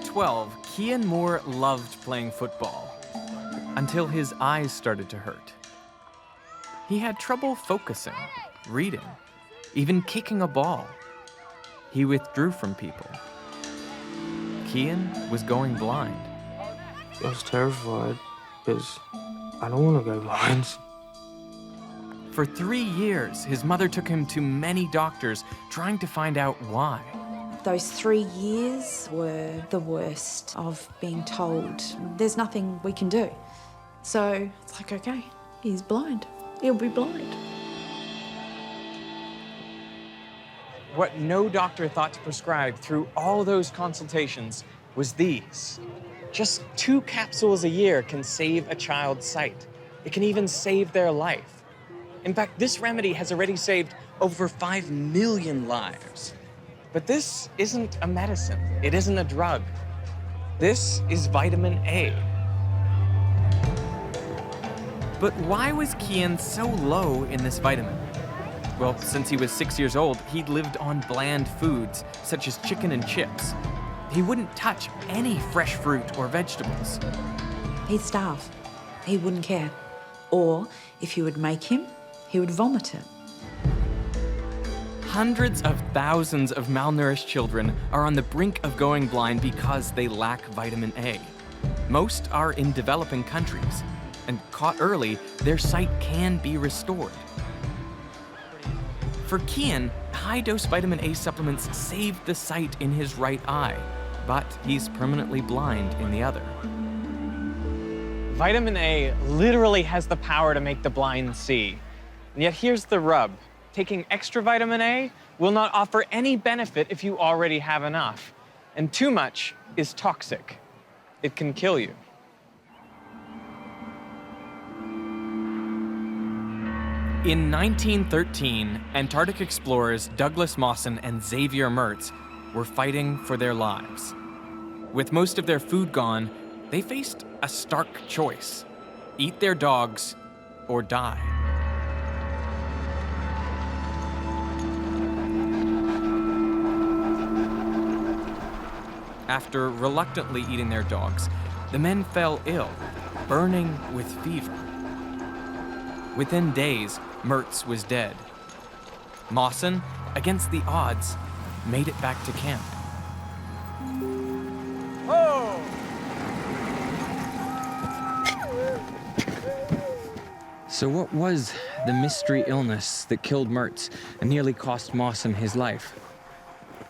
12, Kian Moore loved playing football until his eyes started to hurt. He had trouble focusing, reading, even kicking a ball. He withdrew from people. Kian was going blind. I was terrified because I don't want to go blind. For 3 years, his mother took him to many doctors trying to find out why. Those 3 years were the worst of being told there's nothing we can do. So it's like, okay, he's blind. He'll be blind. What no doctor thought to prescribe through all those consultations was these. Just 2 capsules a year can save a child's sight. It can even save their life. In fact, this remedy has already saved over 5 million lives. But this isn't a medicine. It isn't a drug. This is vitamin A. But why was Kian so low in this vitamin? Well, since he was 6 years old, he'd lived on bland foods, such as chicken and chips. He wouldn't touch any fresh fruit or vegetables. He'd starve. He wouldn't care. Or if you would make him, he would vomit it. Hundreds of thousands of malnourished children are on the brink of going blind because they lack vitamin A. Most are in developing countries, and caught early, their sight can be restored. For Kian, high-dose vitamin A supplements saved the sight in his right eye, but he's permanently blind in the other. Vitamin A literally has the power to make the blind see. And yet here's the rub. Taking extra vitamin A will not offer any benefit if you already have enough. And too much is toxic. It can kill you. In 1913, Antarctic explorers Douglas Mawson and Xavier Mertz were fighting for their lives. With most of their food gone, they faced a stark choice: eat their dogs or die. After reluctantly eating their dogs, the men fell ill, burning with fever. Within days, Mertz was dead. Mawson, against the odds, made it back to camp. Oh! So what was the mystery illness that killed Mertz and nearly cost Mawson his life?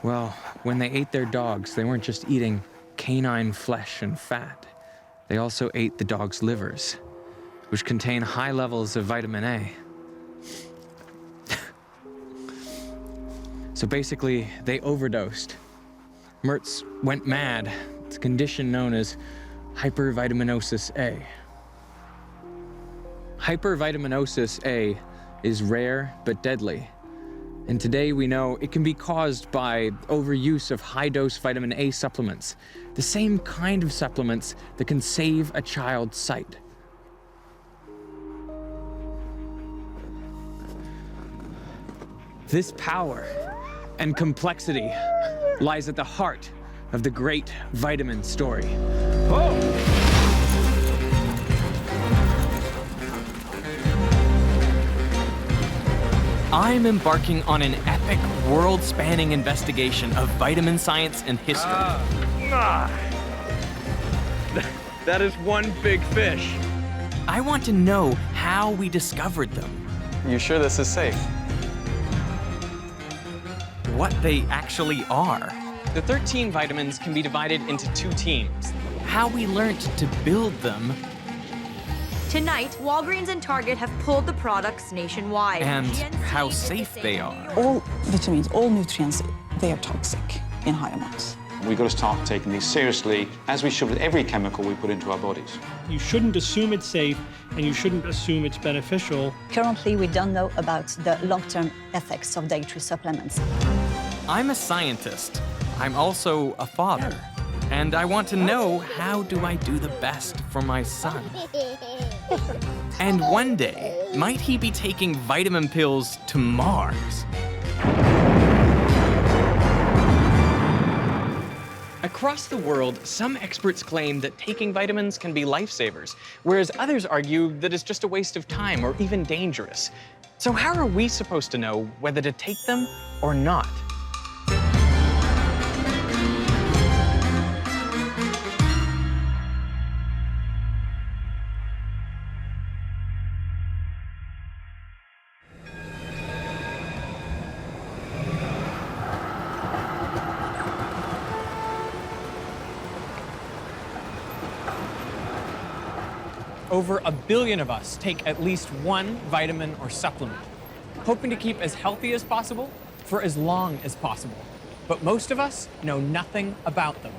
Well, when they ate their dogs, they weren't just eating canine flesh and fat. They also ate the dogs' livers, which contain high levels of vitamin A. So basically, they overdosed. Mertz went mad. It's a condition known as hypervitaminosis A. Hypervitaminosis A is rare but deadly. And today we know it can be caused by overuse of high-dose vitamin A supplements, the same kind of supplements that can save a child's sight. This power and complexity lies at the heart of the great vitamin story. I'm embarking on an epic, world-spanning investigation of vitamin science and history. That is one big fish. I want to know how we discovered them, You sure this is safe? what they actually are. The 13 vitamins can be divided into 2 teams. How we learned to build them, Tonight, Walgreens and Target have pulled the products nationwide. and how safe they are. All vitamins, all nutrients, they are toxic in high amounts. We've got to start taking these seriously, as we should with every chemical we put into our bodies. You shouldn't assume it's safe, and you shouldn't assume it's beneficial. Currently, we don't know about the long-term effects of dietary supplements. I'm a scientist. I'm also a father. And I want to know, how do I do the best for my son? And one day, might he be taking vitamin pills to Mars? Across the world, some experts claim that taking vitamins can be lifesavers, whereas others argue that it's just a waste of time or even dangerous. So how are we supposed to know whether to take them or not? Over 1 billion of us take at least one vitamin or supplement, hoping to keep as healthy as possible for as long as possible. But most of us know nothing about them.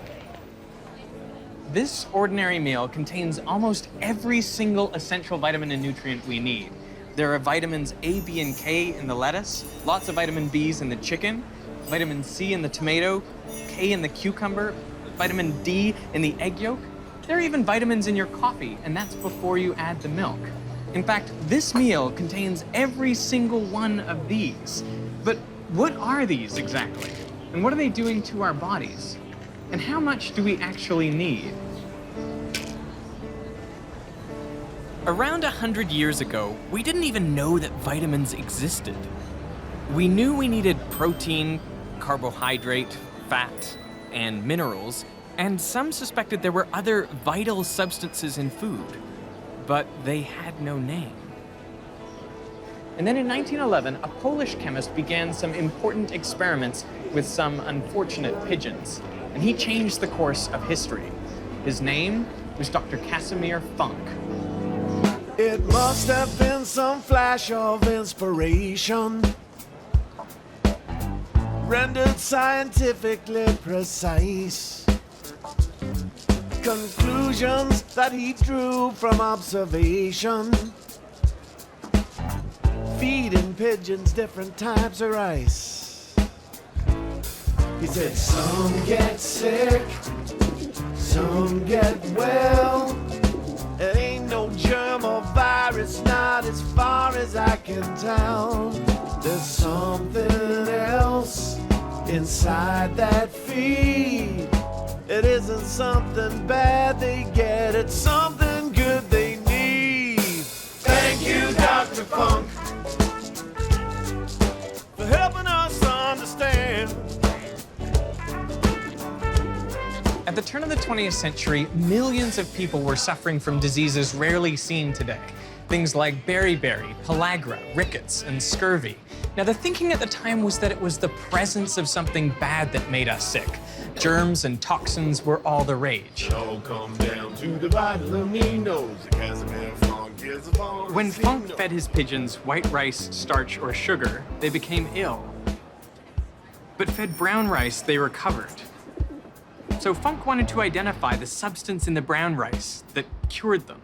This ordinary meal contains almost every single essential vitamin and nutrient we need. There are vitamins A, B, and K in the lettuce, lots of vitamin Bs in the chicken, vitamin C in the tomato, K in the cucumber, vitamin D in the egg yolk. There are even vitamins in your coffee, and that's before you add the milk. In fact, this meal contains every single one of these. But what are these exactly? And what are they doing to our bodies? And how much do we actually need? Around 100 years ago, we didn't even know that vitamins existed. We knew we needed protein, carbohydrate, fat, and minerals, and some suspected there were other vital substances in food, but they had no name. And then in 1911, a Polish chemist began some important experiments with some unfortunate pigeons, and he changed the course of history. His name was Dr. Casimir Funk. It must have been some flash of inspiration, rendered scientifically precise. Conclusions that he drew from observation, feeding pigeons different types of rice. He said some get sick, some get well. It ain't no germ or virus, not as far as I can tell. There's something else inside that feed. It isn't something bad they get, it's something good they need. Thank you, Dr. Funk, for helping us understand. At the turn of the 20th century, millions of people were suffering from diseases rarely seen today. Things like beriberi, pellagra, rickets, and scurvy. Now, the thinking at the time was that it was the presence of something bad that made us sick. Germs and toxins were all the rage. When Funk fed his pigeons white rice, starch, or sugar, they became ill. But fed brown rice, they recovered. So Funk wanted to identify the substance in the brown rice that cured them.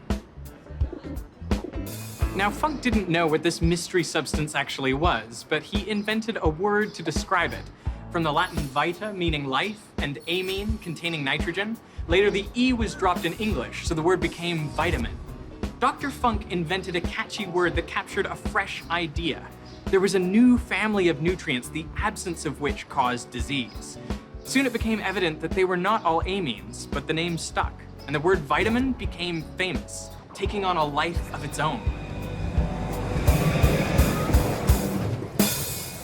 Now, Funk didn't know what this mystery substance actually was, but he invented a word to describe it. From the Latin vita, meaning life, and amine, containing nitrogen. Later, the E was dropped in English, so the word became vitamin. Dr. Funk invented a catchy word that captured a fresh idea. There was a new family of nutrients, the absence of which caused disease. Soon it became evident that they were not all amines, but the name stuck, and the word vitamin became famous, taking on a life of its own.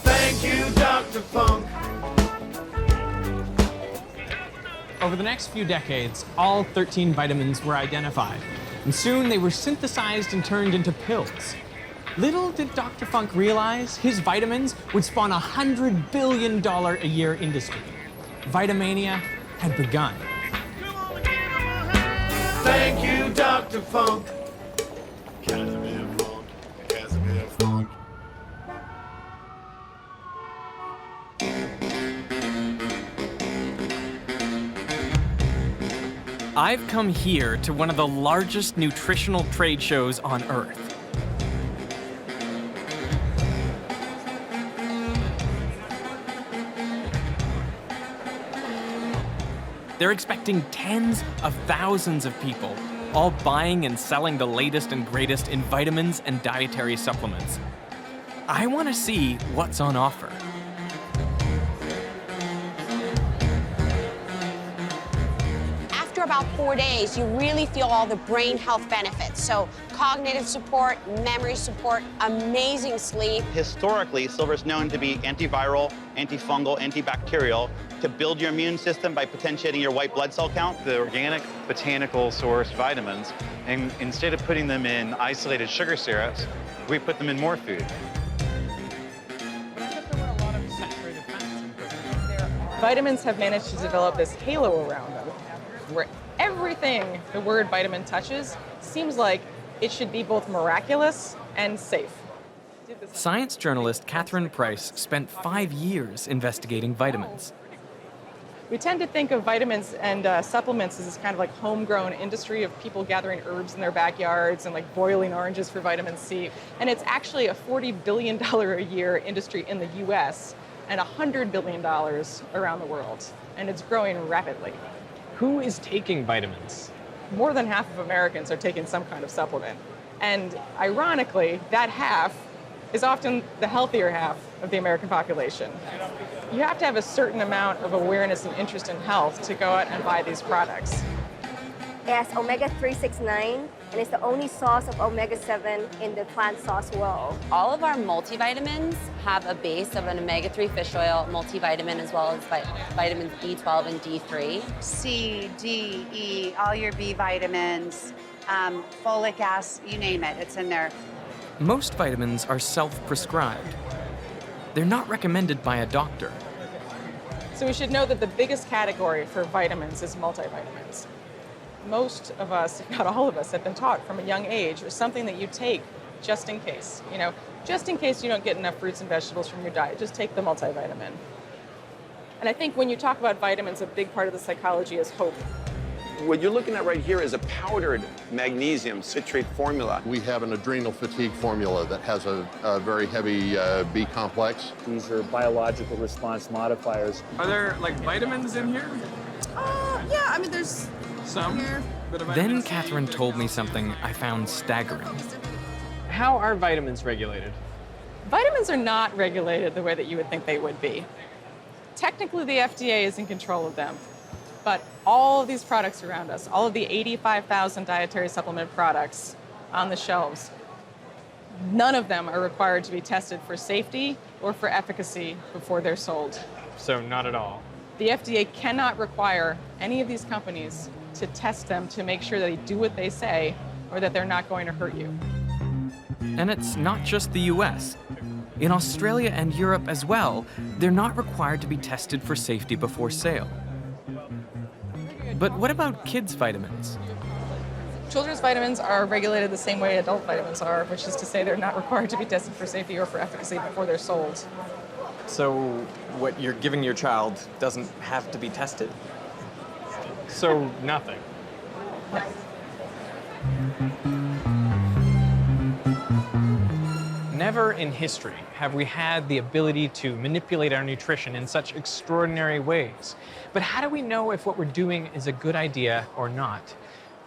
Thank you, Dr. Funk. Over the next few decades, all 13 vitamins were identified, and soon they were synthesized and turned into pills. Little did Dr. Funk realize his vitamins would spawn a $100 billion a year industry. Vitamania had begun. Thank you, Dr. Funk. Casimir Funk, Casimir Funk. I've come here to one of the largest nutritional trade shows on Earth. They're expecting tens of thousands of people, all buying and selling the latest and greatest in vitamins and dietary supplements. I want to see what's on offer. about 4 days, you really feel all the brain health benefits. So cognitive support, memory support, amazing sleep. Historically, silver is known to be antiviral, antifungal, antibacterial, to build your immune system by potentiating your white blood cell count. The organic, botanical sourced vitamins, and instead of putting them in isolated sugar syrups, we put them in more food. Vitamins have managed to develop this halo around them, where everything the word vitamin touches seems like it should be both miraculous and safe. Science journalist Catherine Price spent 5 years investigating vitamins. We tend to think of vitamins and supplements as this kind of like homegrown industry of people gathering herbs in their backyards and like boiling oranges for vitamin C. And it's actually a $40 billion a year industry in the US and $100 billion around the world. And it's growing rapidly. Who is taking vitamins? More than half of Americans are taking some kind of supplement. And ironically, that half is often the healthier half of the American population. You have to have a certain amount of awareness and interest in health to go out and buy these products. It has omega-369, and it's the only source of omega-7 in the plant source world. All of our multivitamins have a base of an omega-3 fish oil multivitamin, as well as vitamins B12 and D3. C, D, E, all your B vitamins, folic acid, you name it, it's in there. Most vitamins are self-prescribed. They're not recommended by a doctor. So we should know that the biggest category for vitamins is multivitamins. Most of us, if not all of us, have been taught from a young age or something that you take just in case. You know, just in case you don't get enough fruits and vegetables from your diet, just take the multivitamin. And I think when you talk about vitamins, a big part of the psychology is hope. What you're looking at right here is a powdered magnesium citrate formula. We have an adrenal fatigue formula that has a very heavy B complex. These are biological response modifiers. Are there like vitamins in here? Yeah, I mean, there's some. Then Catherine told me something I found staggering. How are vitamins regulated? Vitamins are not regulated the way that you would think they would be. Technically, the FDA is in control of them. But all of these products around us, all of the 85,000 dietary supplement products on the shelves, none of them are required to be tested for safety or for efficacy before they're sold. So not at all. The FDA cannot require any of these companies to test them to make sure that they do what they say or that they're not going to hurt you. And it's not just the US. In Australia and Europe as well, they're not required to be tested for safety before sale. But what about kids' vitamins? Children's vitamins are regulated the same way adult vitamins are, which is to say they're not required to be tested for safety or for efficacy before they're sold. So what you're giving your child doesn't have to be tested? So nothing? No. Never in history have we had the ability to manipulate our nutrition in such extraordinary ways. But how do we know if what we're doing is a good idea or not?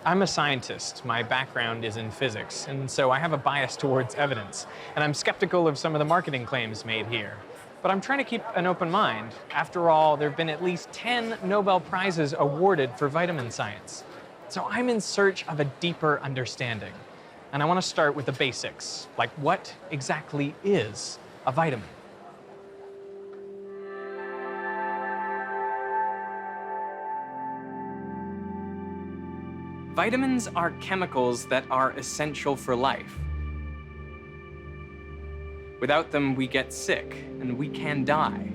I'm a scientist. My background is in physics, and so I have a bias towards evidence. And I'm skeptical of some of the marketing claims made here. But I'm trying to keep an open mind. After all, there have been at least 10 Nobel Prizes awarded for vitamin science. So I'm in search of a deeper understanding. And I want to start with the basics, like what exactly is a vitamin? Vitamins are chemicals that are essential for life. Without them, we get sick and we can die.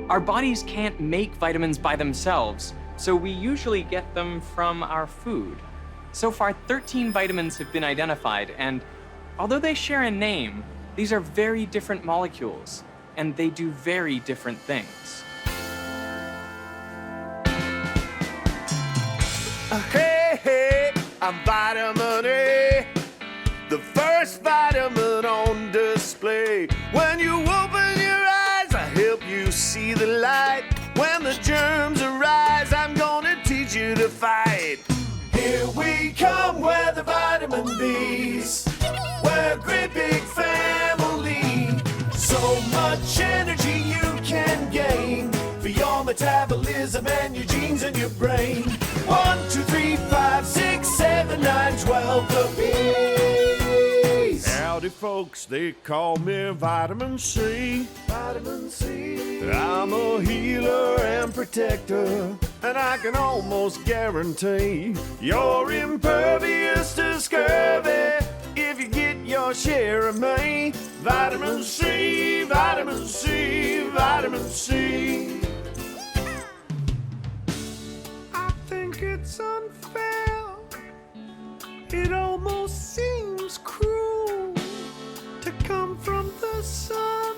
Our bodies can't make vitamins by themselves, so we usually get them from our food. So far, 13 vitamins have been identified, and although they share a name, these are very different molecules, and they do very different things. Hey, hey, I'm vitamin A, the first vitamin on display. When you open your eyes, I help you see the light. When the germs arise, I'm gonna teach you to fight. Here we come, we're the vitamin B's. We're a great big family. So much energy you can gain for your metabolism and your genes and your brain. 1, 2, 3, 5, 6, 7, 9, 12 apiece. Howdy, folks, they call me Vitamin C. Vitamin C. I'm a healer and protector, and I can almost guarantee you're impervious to scurvy if you get your share of me. Vitamin C, vitamin C, vitamin C. I think it's unfair. It almost seems cruel to come from the sun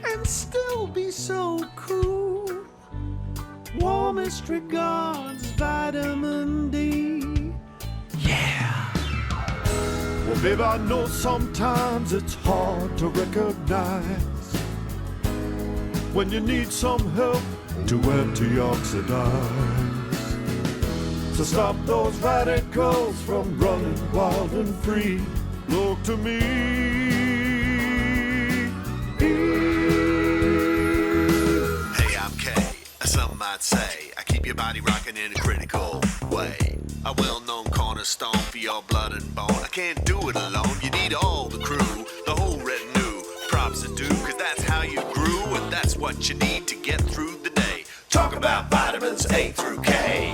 and still be so cool. Warmest regards, Vitamin D. Yeah. Well, babe, I know sometimes it's hard to recognize when you need some help to antioxidize. So stop those radicals from running wild and free. Look to me. Hey, I'm Kay. Some might say I keep your body rocking in a critical way. A well-known cornerstone for your blood and bone. I can't do it alone. You need all the crew, the whole retinue. Props are due, cause that's how you grew, and that's what you need to get through the day. Talk about vitamins A through K.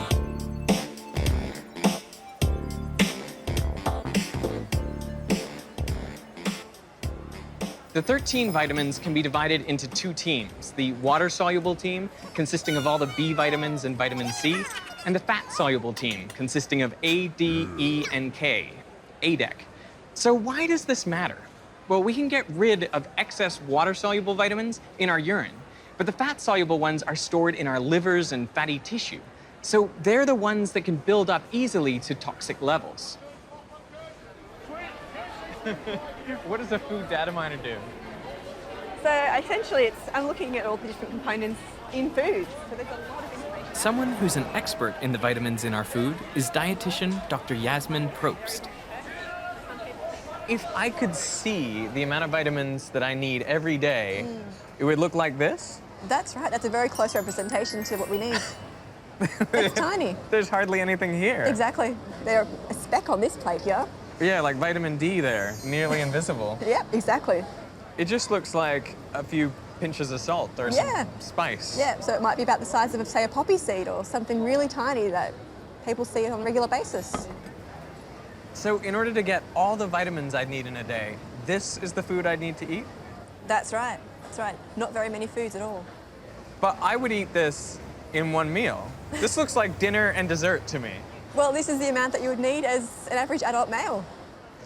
The 13 vitamins can be divided into two teams, the water-soluble team, consisting of all the B vitamins and vitamin C, and the fat-soluble team, consisting of A, D, E, and K, ADEC. So why does this matter? Well, we can get rid of excess water-soluble vitamins in our urine, but the fat-soluble ones are stored in our livers and fatty tissue. So they're the ones that can build up easily to toxic levels. What does a food data miner do? So essentially, I'm looking at all the different components in foods. So there's a lot of information. Someone who's an expert in the vitamins in our food is dietitian Dr. Yasmin Probst. If I could see the amount of vitamins that I need every day, it would look like this? That's right. That's a very close representation to what we need. It's tiny. There's hardly anything here. Exactly. They're a speck on this plate here. Yeah, like vitamin D there, nearly invisible. Yep, exactly. It just looks like a few pinches of salt or some spice. Yeah, so it might be about the size of, say, a poppy seed or something really tiny that people see on a regular basis. So in order to get all the vitamins I'd need in a day, this is the food I'd need to eat? That's right. That's right. Not very many foods at all. But I would eat this in one meal. This looks like dinner and dessert to me. Well, this is the amount that you would need as an average adult male.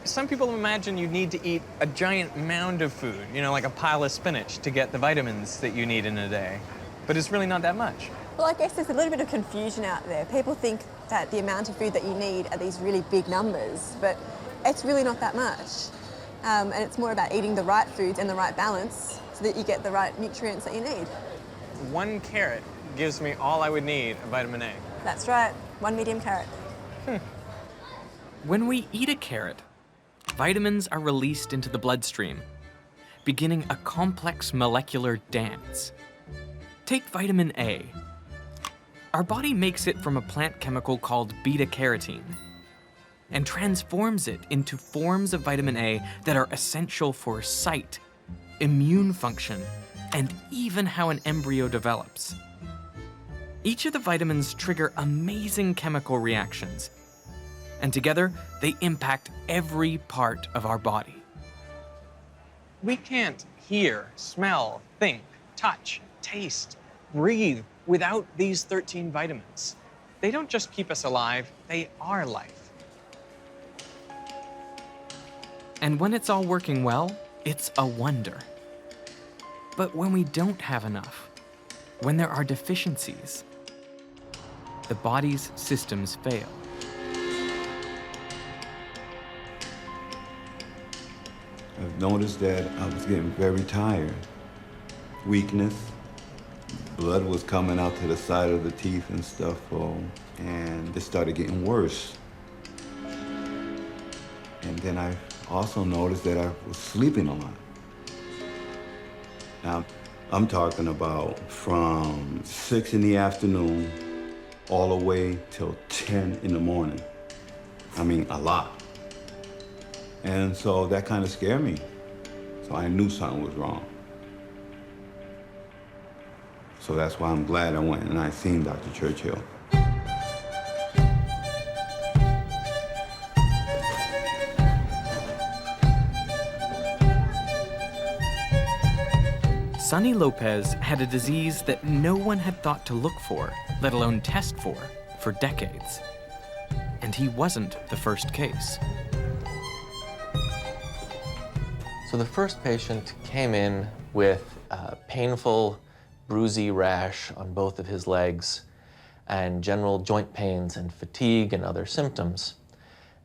Some people imagine you need to eat a giant mound of food, you know, like a pile of spinach to get the vitamins that you need in a day. But it's really not that much. Well, I guess there's a little bit of confusion out there. People think that the amount of food that you need are these really big numbers, but it's really not that much. And it's more about eating the right foods and the right balance so that you get the right nutrients that you need. 1 carrot gives me all I would need of vitamin A. That's right, 1 medium carrot. When we eat a carrot, vitamins are released into the bloodstream, beginning a complex molecular dance. Take vitamin A. Our body makes it from a plant chemical called beta-carotene and transforms it into forms of vitamin A that are essential for sight, immune function, and even how an embryo develops. Each of the vitamins trigger amazing chemical reactions, and together they impact every part of our body. We can't hear, smell, think, touch, taste, breathe without these 13 vitamins. They don't just keep us alive, they are life. And when it's all working well, it's a wonder. But when we don't have enough, when there are deficiencies, the body's systems fail. I've noticed that I was getting very tired. Weakness, blood was coming out to the side of the teeth and stuff, and it started getting worse. And then I also noticed that I was sleeping a lot. Now, I'm talking about from 6 in the afternoon all the way till 10 in the morning. I mean, a lot. And so that kind of scared me. So I knew something was wrong. So that's why I'm glad I went and I seen Dr. Churchill. Sonny Lopez had a disease that no one had thought to look for, let alone test for decades. And he wasn't the first case. So the first patient came in with a painful, bruisey rash on both of his legs and general joint pains and fatigue and other symptoms.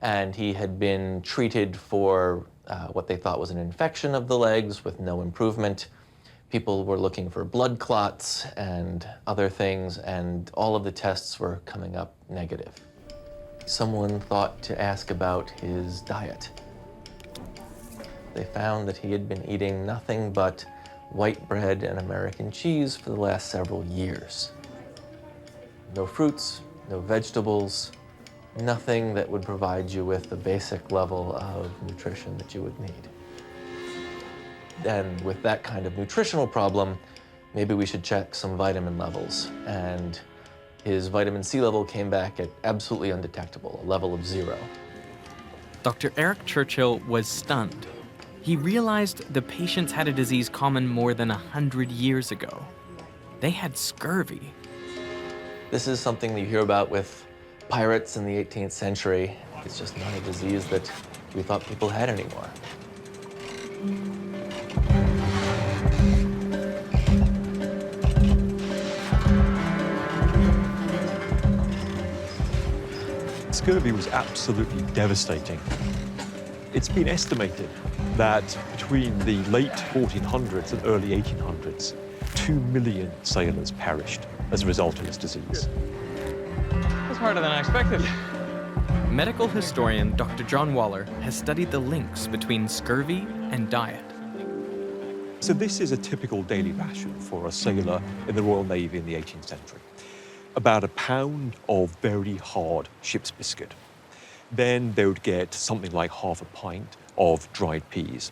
And he had been treated for what they thought was an infection of the legs with no improvement. People were looking for blood clots and other things, and all of the tests were coming up negative. Someone thought to ask about his diet. They found that he had been eating nothing but white bread and American cheese for the last several years. No fruits, no vegetables, nothing that would provide you with the basic level of nutrition that you would need. And with that kind of nutritional problem, maybe we should check some vitamin levels. And his vitamin C level came back at absolutely undetectable, a level of 0. Dr. Eric Churchill was stunned. He realized the patients had a disease common more than 100 years ago. They had scurvy. This is something that you hear about with pirates in the 18th century. It's just not a disease that we thought people had anymore. Scurvy was absolutely devastating. It's been estimated that between the late 1400s and early 1800s, 2 million sailors perished as a result of this disease. That's harder than I expected. Medical historian Dr. John Waller has studied the links between scurvy and diet. So this is a typical daily ration for a sailor in the Royal Navy in the 18th century. About a pound of very hard ship's biscuit. Then they would get something like half a pint of dried peas,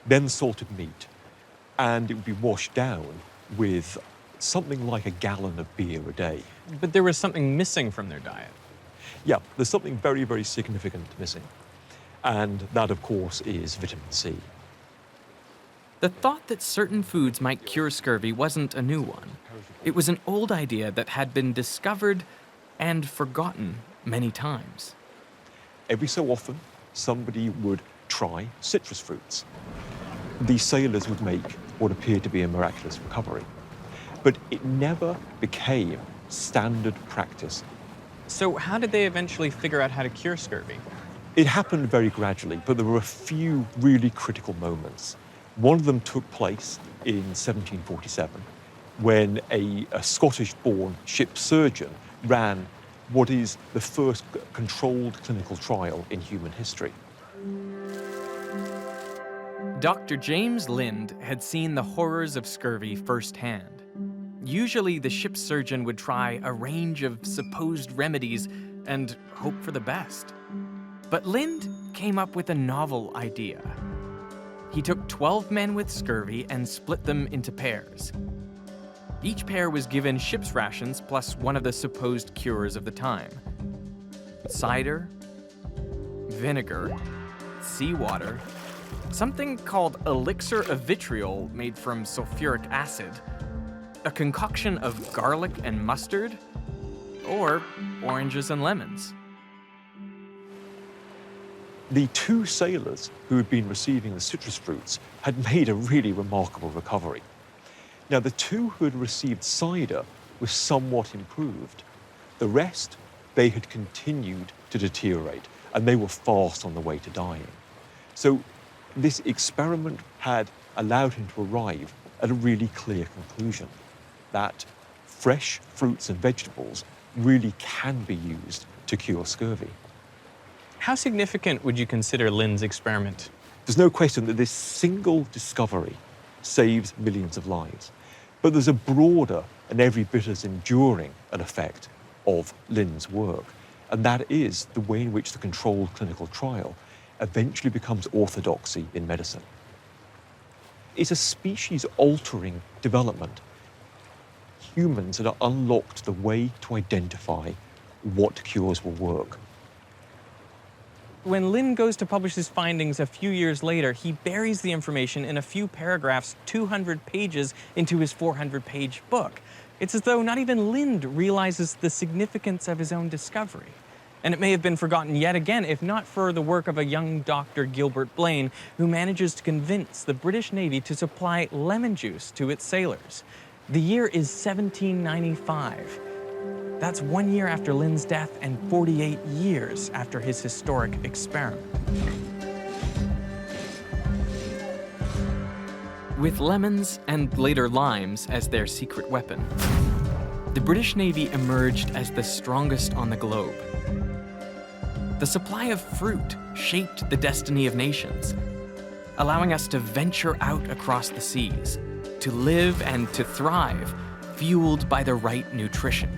then salted meat, and it would be washed down with something like a gallon of beer a day. But there was something missing from their diet. Yeah, there's something very, very significant missing. And that, of course, is vitamin C. The thought that certain foods might cure scurvy wasn't a new one. It was an old idea that had been discovered and forgotten many times. Every so often, somebody would try citrus fruits. These sailors would make what appeared to be a miraculous recovery. But it never became standard practice. So how did they eventually figure out how to cure scurvy? It happened very gradually, but there were a few really critical moments. One of them took place in 1747, when a Scottish-born ship surgeon ran what is the first controlled clinical trial in human history. Dr. James Lind had seen the horrors of scurvy firsthand. Usually, the ship's surgeon would try a range of supposed remedies and hope for the best. But Lind came up with a novel idea. He took 12 men with scurvy and split them into pairs. Each pair was given ship's rations plus one of the supposed cures of the time: cider, vinegar, seawater, something called elixir of vitriol made from sulfuric acid, a concoction of garlic and mustard, or oranges and lemons. The 2 sailors who had been receiving the citrus fruits had made a really remarkable recovery. Now, the 2 who had received cider were somewhat improved. The rest, they had continued to deteriorate, and they were fast on the way to dying. So this experiment had allowed him to arrive at a really clear conclusion, that fresh fruits and vegetables really can be used to cure scurvy. How significant would you consider Lind's experiment? There's no question that this single discovery saves millions of lives. But there's a broader and every bit as enduring an effect of Lin's work, and that is the way in which the controlled clinical trial eventually becomes orthodoxy in medicine. It's a species-altering development. Humans that have unlocked the way to identify what cures will work. When Lin goes to publish his findings a few years later, he buries the information in a few paragraphs 200 pages into his 400-page book. It's as though not even Lind realizes the significance of his own discovery. And it may have been forgotten yet again, if not for the work of a young Dr. Gilbert Blaine, who manages to convince the British Navy to supply lemon juice to its sailors. The year is 1795. That's 1 year after Lin's death and 48 years after his historic experiment. With lemons and later limes as their secret weapon, the British Navy emerged as the strongest on the globe. The supply of fruit shaped the destiny of nations, allowing us to venture out across the seas, to live and to thrive, fueled by the right nutrition.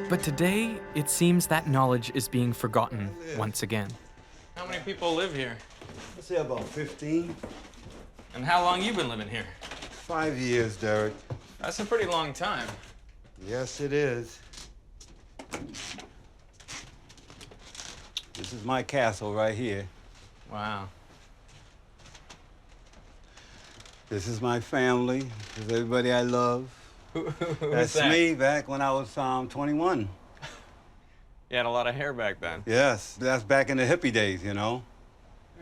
But today, it seems that knowledge is being forgotten once again. How many people live here? I'd say about 15. And how long you been living here? 5 years, Derek. That's a pretty long time. Yes, it is. This is my castle right here. Wow. This is my family. This is everybody I love. That's that? me back when I was 21. You had a lot of hair back then. Yes, that's back in the hippie days, you know.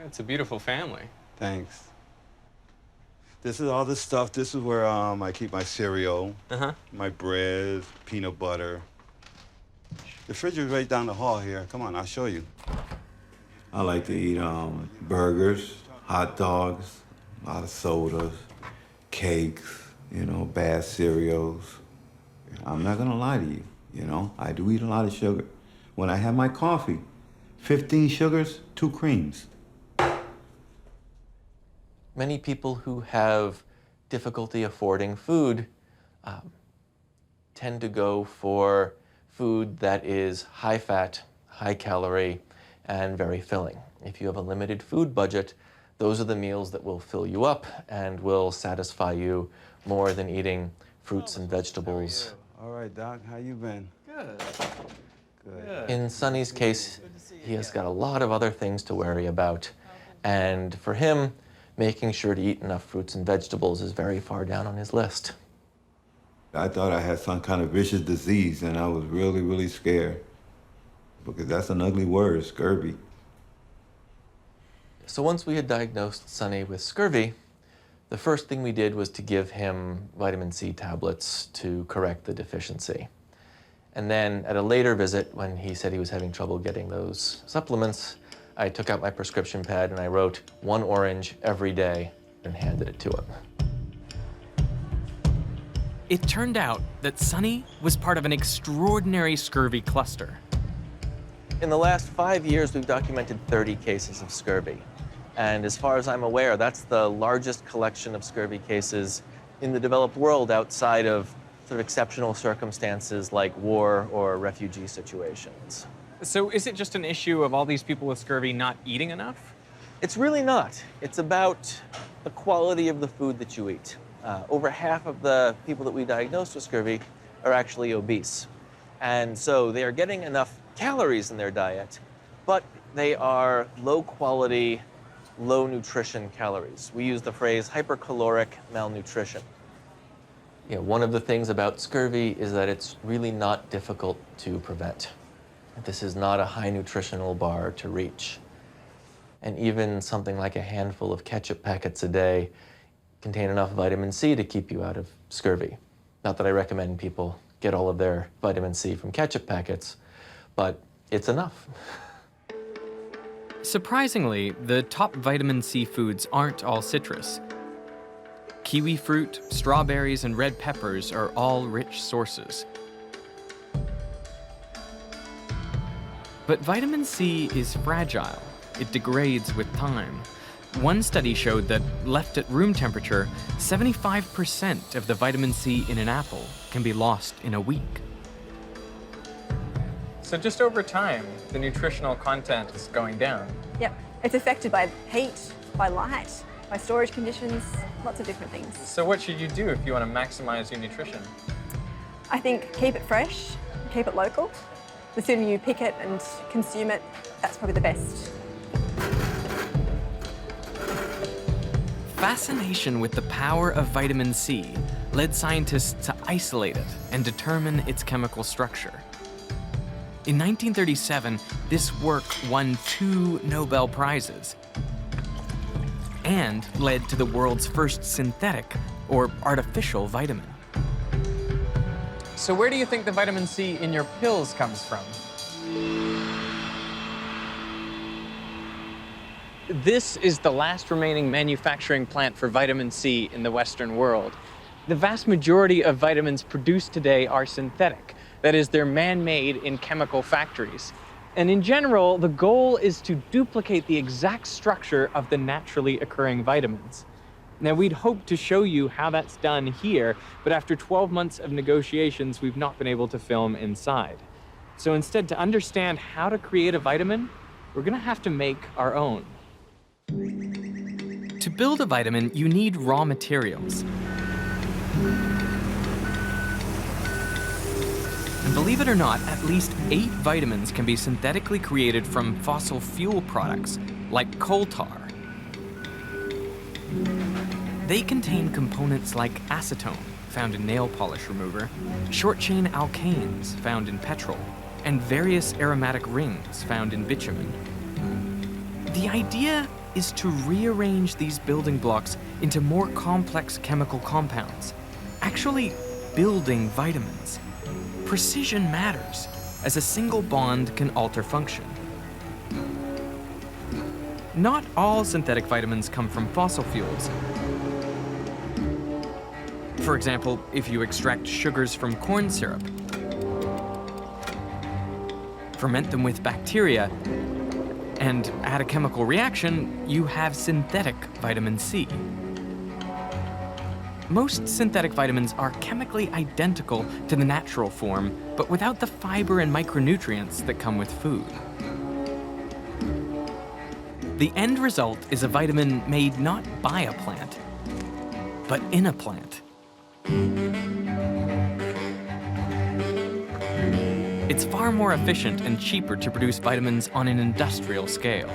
It's a beautiful family. Thanks. This is all the stuff. This is where I keep my cereal, my bread, peanut butter. The fridge is right down the hall here. Come on, I'll show you. I like to eat burgers, hot dogs, a lot of sodas, cakes, you know, bad cereals. I'm not gonna lie to you, you know, I do eat a lot of sugar. When I have my coffee, 15 sugars, 2 creams. Many people who have difficulty affording food tend to go for food that is high fat, high calorie, and very filling. If you have a limited food budget, those are the meals that will fill you up and will satisfy you more than eating fruits and vegetables. All right, Doc, how you been? Good. Good. In Sonny's case, he has got a lot of other things to worry about. And for him, making sure to eat enough fruits and vegetables is very far down on his list. I thought I had some kind of vicious disease, and I was really, really scared. Because that's an ugly word, scurvy. So once we had diagnosed Sonny with scurvy, the first thing we did was to give him vitamin C tablets to correct the deficiency. And then at a later visit, when he said he was having trouble getting those supplements, I took out my prescription pad and I wrote 1 orange every day and handed it to him. It turned out that Sonny was part of an extraordinary scurvy cluster. In the last 5 years, we've documented 30 cases of scurvy. And as far as I'm aware, that's the largest collection of scurvy cases in the developed world outside of sort of exceptional circumstances like war or refugee situations. So is it just an issue of all these people with scurvy not eating enough? It's really not. It's about the quality of the food that you eat. Over half of the people that we diagnosed with scurvy are actually obese. And so they are getting enough calories in their diet, but they are low quality, low nutrition calories. We use the phrase hypercaloric malnutrition. You know, one of the things about scurvy is that it's really not difficult to prevent. This is not a high nutritional bar to reach. And even something like a handful of ketchup packets a day contain enough vitamin C to keep you out of scurvy. Not that I recommend people get all of their vitamin C from ketchup packets, but it's enough. Surprisingly, the top vitamin C foods aren't all citrus. Kiwi fruit, strawberries, and red peppers are all rich sources. But vitamin C is fragile. It degrades with time. One study showed that, left at room temperature, 75% of the vitamin C in an apple can be lost in a week. So just over time, the nutritional content is going down. Yep, it's affected by heat, by light, by storage conditions, lots of different things. So what should you do if you want to maximize your nutrition? I think keep it fresh, keep it local. The sooner you pick it and consume it, that's probably the best. Fascination with the power of vitamin C led scientists to isolate it and determine its chemical structure. In 1937, this work won 2 Nobel Prizes and led to the world's first synthetic or artificial vitamin. So where do you think the vitamin C in your pills comes from? This is the last remaining manufacturing plant for vitamin C in the Western world. The vast majority of vitamins produced today are synthetic. That is, they're man-made in chemical factories. And in general, the goal is to duplicate the exact structure of the naturally occurring vitamins. Now, we'd hoped to show you how that's done here, but after 12 months of negotiations, we've not been able to film inside. So instead, to understand how to create a vitamin, we're gonna have to make our own. To build a vitamin, you need raw materials. And believe it or not, at least 8 vitamins can be synthetically created from fossil fuel products, like coal tar. They contain components like acetone, found in nail polish remover, short-chain alkanes, found in petrol, and various aromatic rings, found in bitumen. The idea is to rearrange these building blocks into more complex chemical compounds, actually building vitamins. Precision matters, as a single bond can alter function. Not all synthetic vitamins come from fossil fuels. For example, if you extract sugars from corn syrup, ferment them with bacteria, and add a chemical reaction, you have synthetic vitamin C. Most synthetic vitamins are chemically identical to the natural form, but without the fiber and micronutrients that come with food. The end result is a vitamin made not by a plant, but in a plant. It's far more efficient and cheaper to produce vitamins on an industrial scale.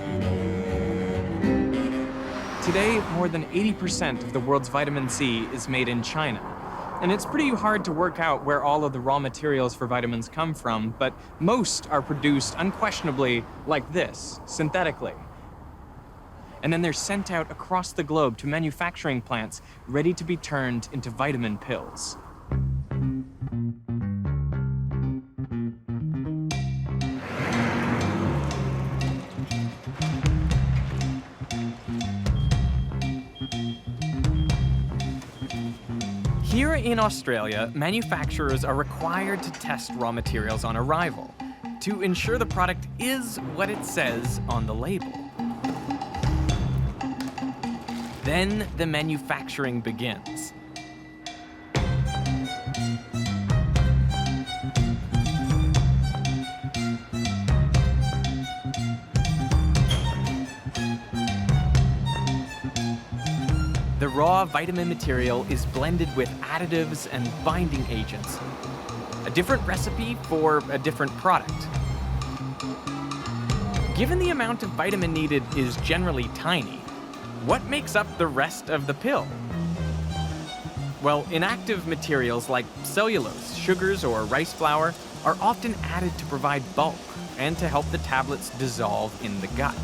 Today, more than 80% of the world's vitamin C is made in China. And it's pretty hard to work out where all of the raw materials for vitamins come from, but most are produced unquestionably like this, synthetically. And then they're sent out across the globe to manufacturing plants ready to be turned into vitamin pills. Here in Australia, manufacturers are required to test raw materials on arrival to ensure the product is what it says on the label. Then the manufacturing begins. The raw vitamin material is blended with additives and binding agents. A different recipe for a different product. Given the amount of vitamin needed is generally tiny, what makes up the rest of the pill? Well, inactive materials like cellulose, sugars, or rice flour are often added to provide bulk and to help the tablets dissolve in the gut.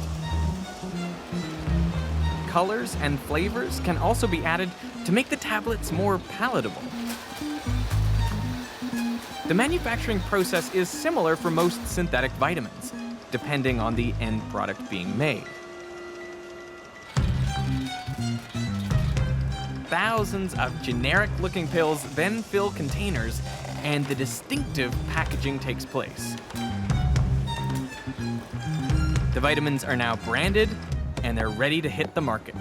Colors and flavors can also be added to make the tablets more palatable. The manufacturing process is similar for most synthetic vitamins, depending on the end product being made. Thousands of generic-looking pills then fill containers, and the distinctive packaging takes place. The vitamins are now branded and they're ready to hit the market.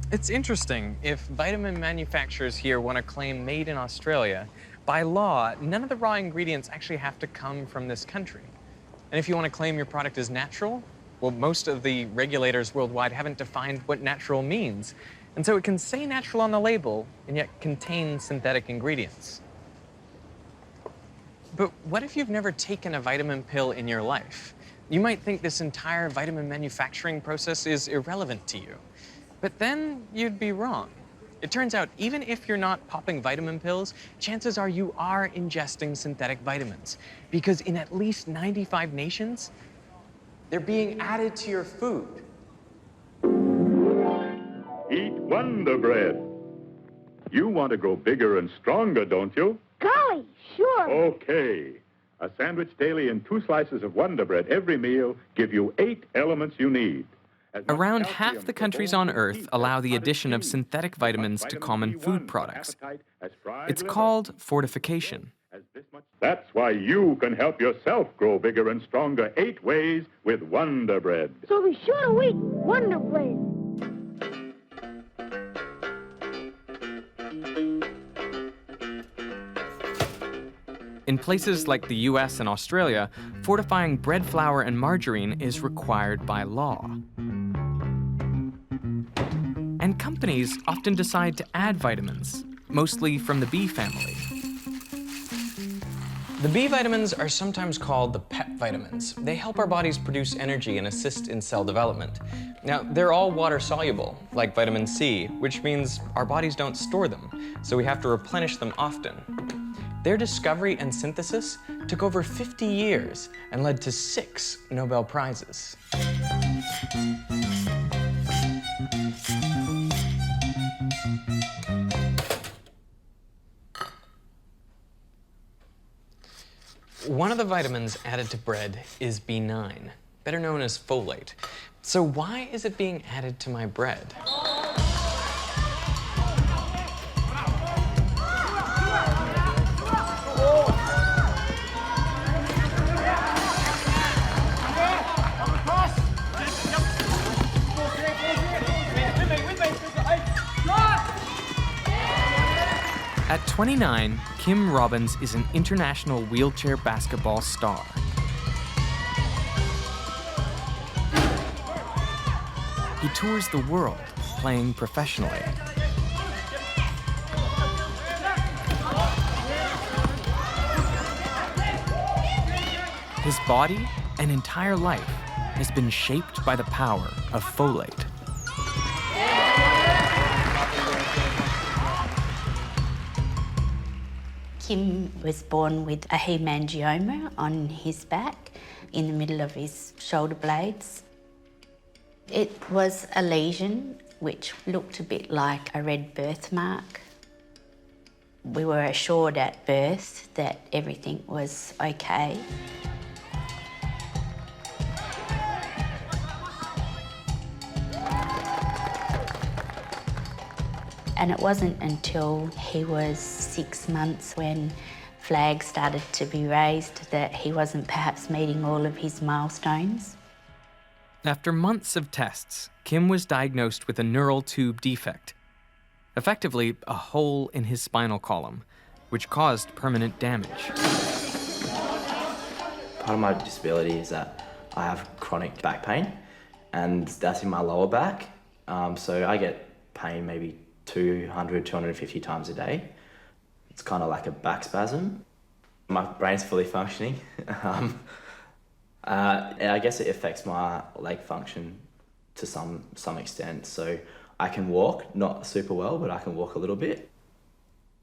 It's interesting, if vitamin manufacturers here want to claim made in Australia, by law, none of the raw ingredients actually have to come from this country. And if you want to claim your product is natural, well, most of the regulators worldwide haven't defined what natural means. And so it can say natural on the label and yet contain synthetic ingredients. But what if you've never taken a vitamin pill in your life? You might think this entire vitamin manufacturing process is irrelevant to you. But then you'd be wrong. It turns out, even if you're not popping vitamin pills, chances are you are ingesting synthetic vitamins. Because in at least 95 nations, they're being added to your food. Eat Wonder Bread. You want to grow bigger and stronger, don't you? Golly, sure. Okay. A sandwich daily and 2 slices of Wonder Bread every meal give you 8 elements you need. Around half the countries on Earth allow the addition of synthetic vitamins to common food products. It's called fortification. That's why you can help yourself grow bigger and stronger 8 ways with Wonder Bread. So be sure to eat Wonder Bread. In places like the US and Australia, fortifying bread flour and margarine is required by law. And companies often decide to add vitamins, mostly from the B family. The B vitamins are sometimes called the PEP vitamins. They help our bodies produce energy and assist in cell development. Now, they're all water-soluble, like vitamin C, which means our bodies don't store them, so we have to replenish them often. Their discovery and synthesis took over 50 years and led to 6 Nobel Prizes. One of the vitamins added to bread is B9, better known as folate. So why is it being added to my bread? At 29, Kim Robbins is an international wheelchair basketball star. He tours the world, playing professionally. His body and entire life has been shaped by the power of folate. Kim was born with a hemangioma on his back, in the middle of his shoulder blades. It was a lesion which looked a bit like a red birthmark. We were assured at birth that everything was okay. And it wasn't until he was 6 months when flags started to be raised that he wasn't perhaps meeting all of his milestones. After months of tests, Kim was diagnosed with a neural tube defect, effectively a hole in his spinal column, which caused permanent damage. Part of my disability is that I have chronic back pain, and that's in my lower back. So I get pain maybe 200, 250 times a day. It's kind of like a back spasm. My brain's fully functioning. I guess it affects my leg function to some extent. So I can walk, not super well, but I can walk a little bit.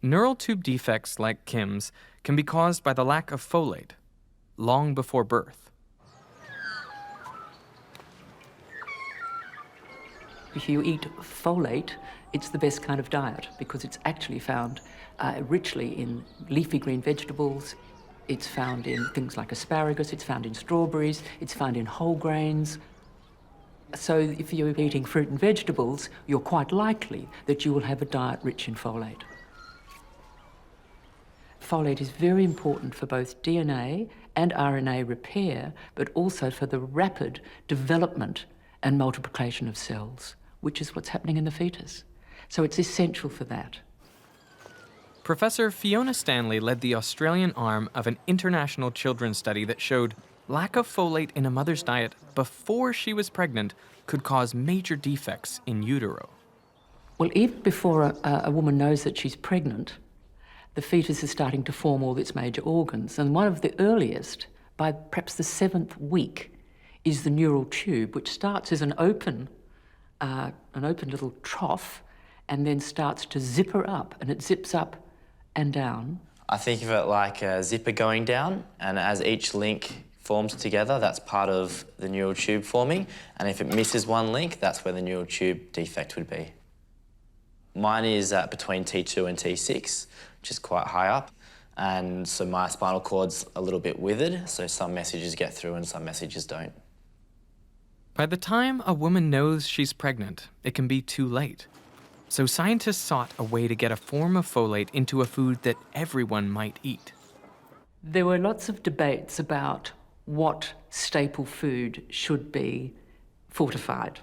Neural tube defects like Kim's can be caused by the lack of folate, long before birth. If you eat folate, it's the best kind of diet because it's actually found richly in leafy green vegetables. It's found in things like asparagus, it's found in strawberries, it's found in whole grains. So if you're eating fruit and vegetables, you're quite likely that you will have a diet rich in folate. Folate is very important for both DNA and RNA repair, but also for the rapid development and multiplication of cells, which is what's happening in the fetus. So it's essential for that. Professor Fiona Stanley led the Australian arm of an international children's study that showed lack of folate in a mother's diet before she was pregnant could cause major defects in utero. Well, even before a woman knows that she's pregnant, the fetus is starting to form all its major organs. And one of the earliest, by perhaps the 7th week, is the neural tube, which starts as an open little trough and then starts to zipper up, and it zips up and down. I think of it like a zipper going down, and as each link forms together, that's part of the neural tube forming, and if it misses one link, that's where the neural tube defect would be. Mine is between T2 and T6, which is quite high up, and so my spinal cord's a little bit withered, so some messages get through and some messages don't. By the time a woman knows she's pregnant, it can be too late. So scientists sought a way to get a form of folate into a food that everyone might eat. There were lots of debates about what staple food should be fortified.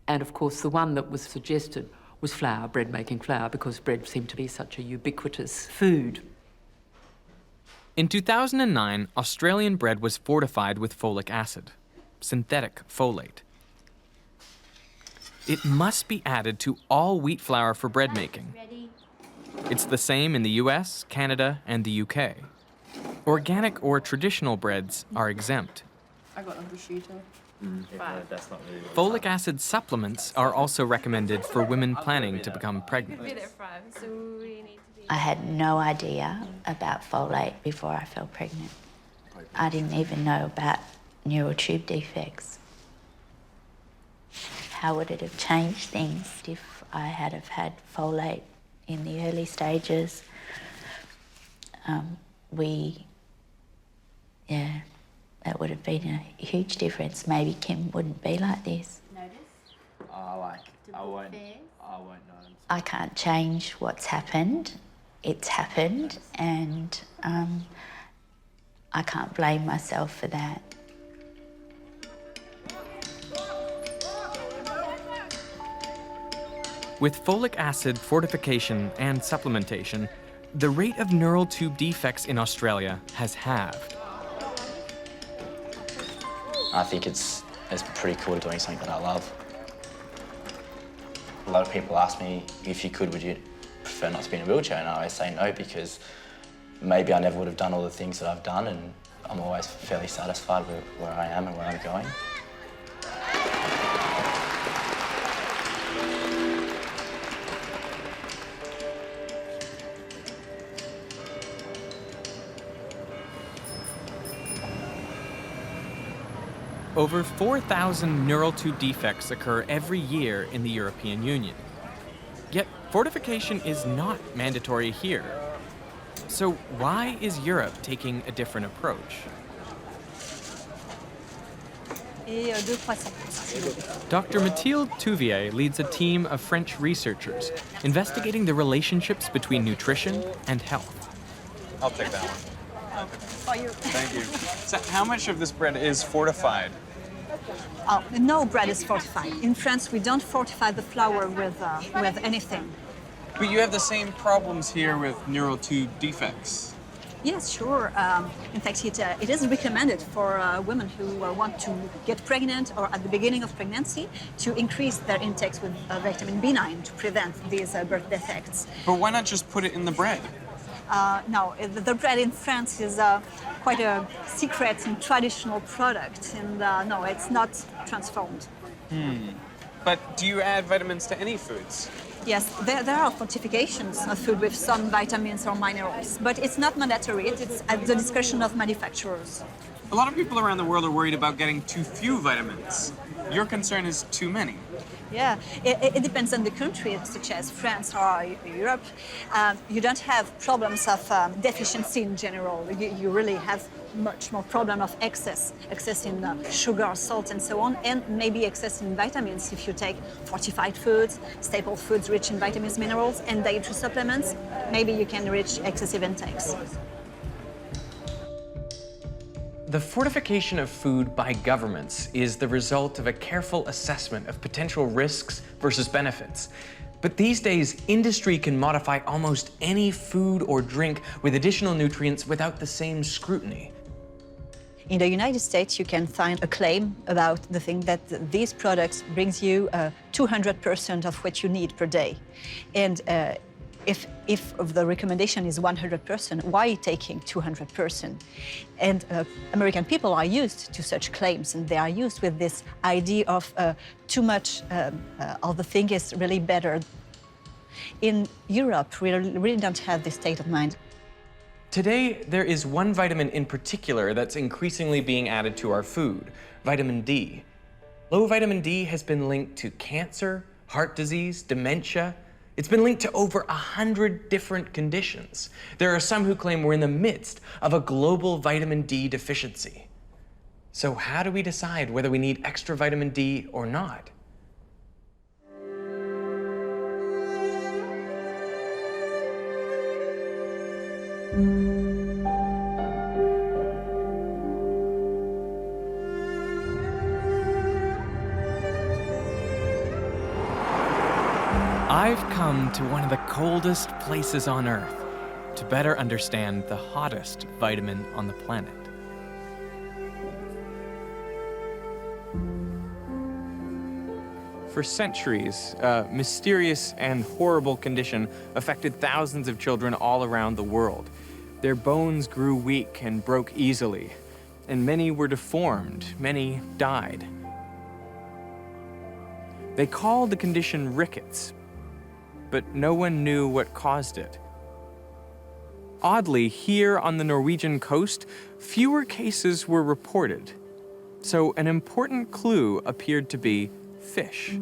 And of course, the one that was suggested was flour, bread-making flour, because bread seemed to be such a ubiquitous food. In 2009, Australian bread was fortified with folic acid, synthetic folate. It must be added to all wheat flour for bread making. It's the same in the US, Canada, and the UK. Organic or traditional breads are exempt. I got a prosciutto. That's not really Folic acid supplements are also recommended for women planning to become pregnant. I had no idea about folate before I fell pregnant. I didn't even know about neural tube defects. How would it have changed things if I had have had folate in the early stages? That would have been a huge difference. Maybe Kim wouldn't be like this. I won't know. I can't change what's happened. It's happened, and I can't blame myself for that. With folic acid fortification and supplementation, the rate of neural tube defects in Australia has halved. I think it's pretty cool doing something that I love. A lot of people ask me, if you could, would you prefer not to be in a wheelchair? And I always say no, because maybe I never would have done all the things that I've done, and I'm always fairly satisfied with where I am and where I'm going. Over 4,000 neural tube defects occur every year in the European Union. Yet fortification is not mandatory here. So why is Europe taking a different approach? Dr. Mathilde Touvier leads a team of French researchers investigating the relationships between nutrition and health. I'll take that one. Thank you. So how much of this bread is fortified? No bread is fortified. In France, we don't fortify the flour with anything. But you have the same problems here with neural tube defects. Yes, sure. In fact, it is recommended for women who want to get pregnant or at the beginning of pregnancy to increase their intakes with vitamin B9 to prevent these birth defects. But why not just put it in the bread? No, the bread in France is quite a secret and traditional product, and no, it's not transformed. But do you add vitamins to any foods? Yes, there are fortifications of food with some vitamins or minerals, but it's not mandatory. It's at the discretion of manufacturers. A lot of people around the world are worried about getting too few vitamins. Your concern is too many. Yeah, it depends on the country, such as France or Europe. You don't have problems of deficiency in general. You really have much more problem of excess in sugar, salt, and so on, and maybe excess in vitamins. If you take fortified foods, staple foods rich in vitamins, minerals, and dietary supplements, maybe you can reach excessive intakes. The fortification of food by governments is the result of a careful assessment of potential risks versus benefits. But these days, industry can modify almost any food or drink with additional nutrients without the same scrutiny. In the United States, you can find a claim about the thing that these products brings you 200% of what you need per day. And if the recommendation is 100%, why taking 200%? And American people are used to such claims, and they are used with this idea of too much of the thing is really better. In Europe, we really don't have this state of mind. Today, there is one vitamin in particular that's increasingly being added to our food, vitamin D. Low vitamin D has been linked to cancer, heart disease, dementia. It's been linked to over 100 different conditions. There are some who claim we're in the midst of a global vitamin D deficiency. So how do we decide whether we need extra vitamin D or not? I've come to one of the coldest places on Earth to better understand the hottest vitamin on the planet. For centuries, a mysterious and horrible condition affected thousands of children all around the world. Their bones grew weak and broke easily, and many were deformed, many died. They called the condition rickets, but no one knew what caused it. Oddly, here on the Norwegian coast, fewer cases were reported, so an important clue appeared to be fish.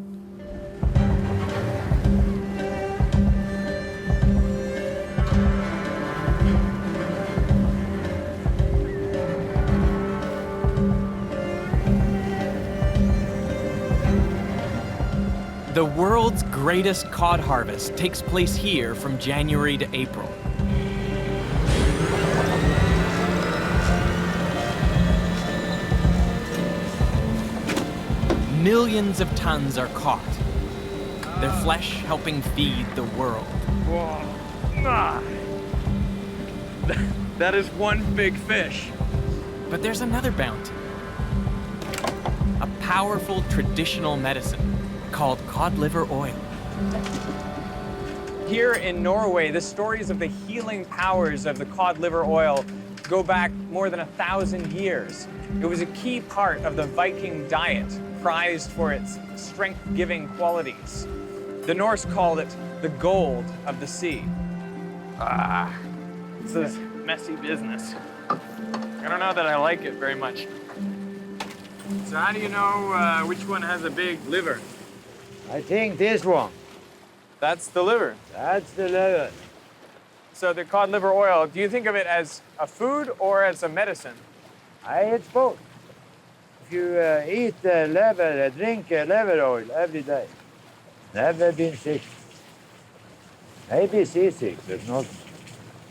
The world's greatest cod harvest takes place here from January to April. Millions of tons are caught, their flesh helping feed the world. Whoa. Ah. That is one big fish. But there's another bounty. A powerful traditional medicine called cod liver oil. Here in Norway, the stories of the healing powers of the cod liver oil go back more than 1,000 years. It was a key part of the Viking diet, prized for its strength-giving qualities. The Norse called it the gold of the sea. This is messy business. I don't know that I like it very much. So how do you know which one has a big liver? I think this one. That's the liver? That's the liver. So the cod liver oil, do you think of it as a food or as a medicine? I eat both. If you eat liver, drink liver oil every day, never been sick. Maybe seasick, but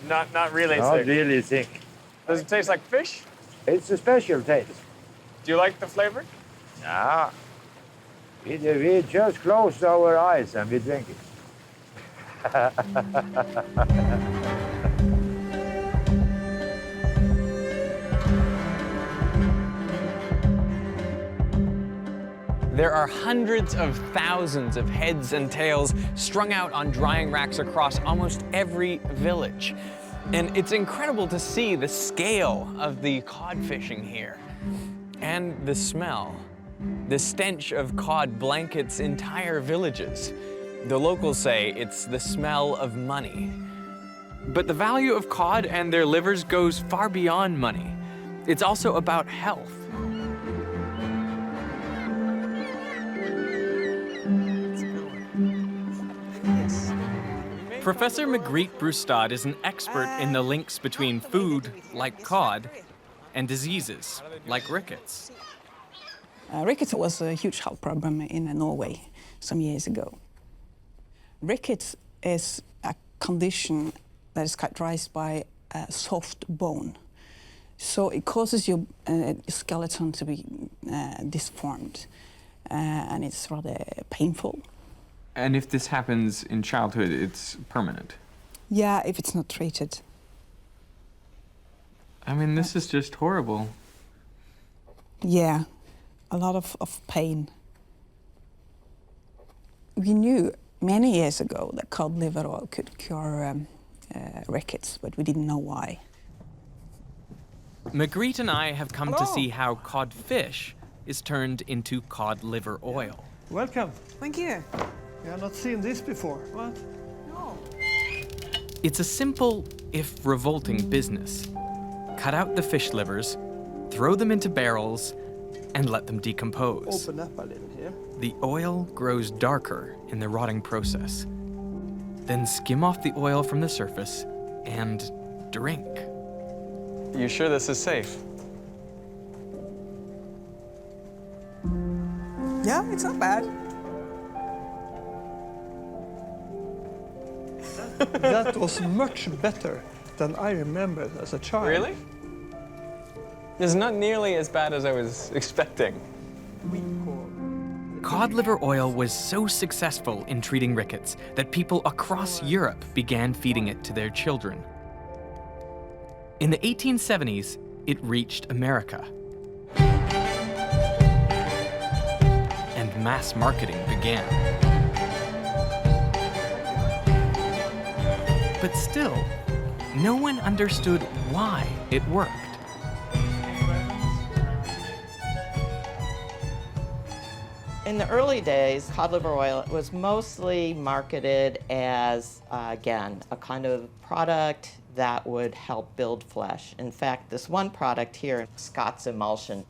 Not really not sick. really sick. Does it taste like fish? It's a special taste. Do you like the flavor? Yeah. We just close our eyes and we drink it. There are hundreds of thousands of heads and tails strung out on drying racks across almost every village. And it's incredible to see the scale of the cod fishing here. And the smell. The stench of cod blankets entire villages. The locals say it's the smell of money. But the value of cod and their livers goes far beyond money. It's also about health. Professor Margriet Brustad is an expert in the links between food, like cod, and diseases like rickets. Rickets was a huge health problem in Norway some years ago. Rickets is a condition that is characterized by a soft bone. So it causes your skeleton to be disformed, and it's rather painful. And if this happens in childhood, it's permanent? Yeah, if it's not treated. I mean, this is just horrible. Yeah, a lot of pain. We knew many years ago that cod liver oil could cure rickets, but we didn't know why. Margrethe and I have come to see how cod fish is turned into cod liver oil. Welcome. Thank you. You have not seen this before. What? No. It's a simple, if revolting, business. Cut out the fish livers, throw them into barrels, and let them decompose. Open up a little here. The oil grows darker in the rotting process. Then skim off the oil from the surface and drink. You sure this is safe? Yeah, it's not bad. That was much better than I remembered as a child. Really? It's not nearly as bad as I was expecting. Cod liver oil was so successful in treating rickets that people across Europe began feeding it to their children. In the 1870s, it reached America. And mass marketing began. But still, no one understood why it worked. In the early days, cod liver oil was mostly marketed as, again, a kind of product that would help build flesh. In fact, this one product here, Scott's emulsion,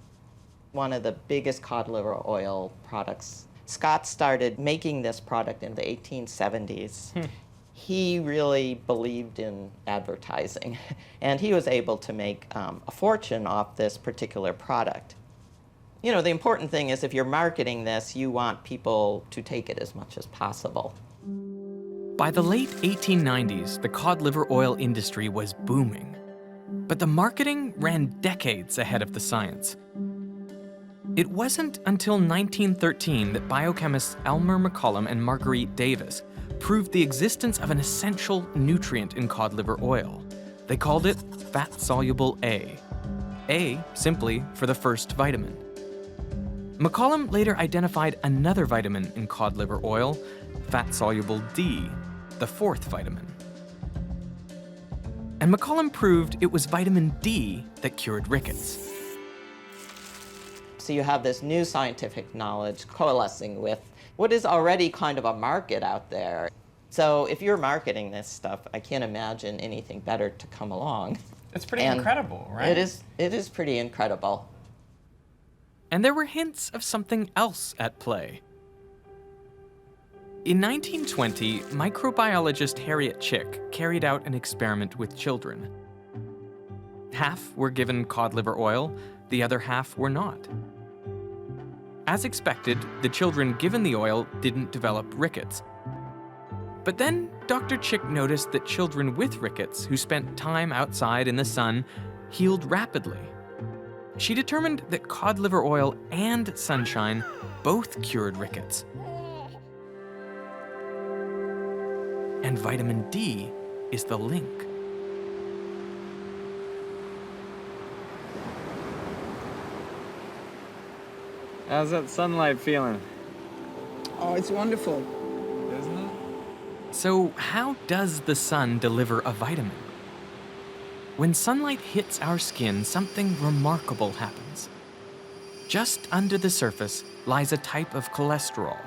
one of the biggest cod liver oil products. Scott started making this product in the 1870s. He really believed in advertising, and he was able to make a fortune off this particular product. You know, the important thing is if you're marketing this, you want people to take it as much as possible. By the late 1890s, the cod liver oil industry was booming. But the marketing ran decades ahead of the science. It wasn't until 1913 that biochemists Elmer McCollum and Marguerite Davis proved the existence of an essential nutrient in cod liver oil. They called it fat-soluble A. A simply for the first vitamin. McCollum later identified another vitamin in cod liver oil, fat-soluble D, the fourth vitamin. And McCollum proved it was vitamin D that cured rickets. So you have this new scientific knowledge coalescing with what is already kind of a market out there. So if you're marketing this stuff, I can't imagine anything better to come along. It's pretty incredible, right? It is pretty incredible. And there were hints of something else at play. In 1920, microbiologist Harriet Chick carried out an experiment with children. Half were given cod liver oil, the other half were not. As expected, the children given the oil didn't develop rickets. But then Dr. Chick noticed that children with rickets who spent time outside in the sun healed rapidly. She determined that cod liver oil and sunshine both cured rickets. And vitamin D is the link. How's that sunlight feeling? Oh, it's wonderful. Isn't it? So how does the sun deliver a vitamin? When sunlight hits our skin, something remarkable happens. Just under the surface lies a type of cholesterol.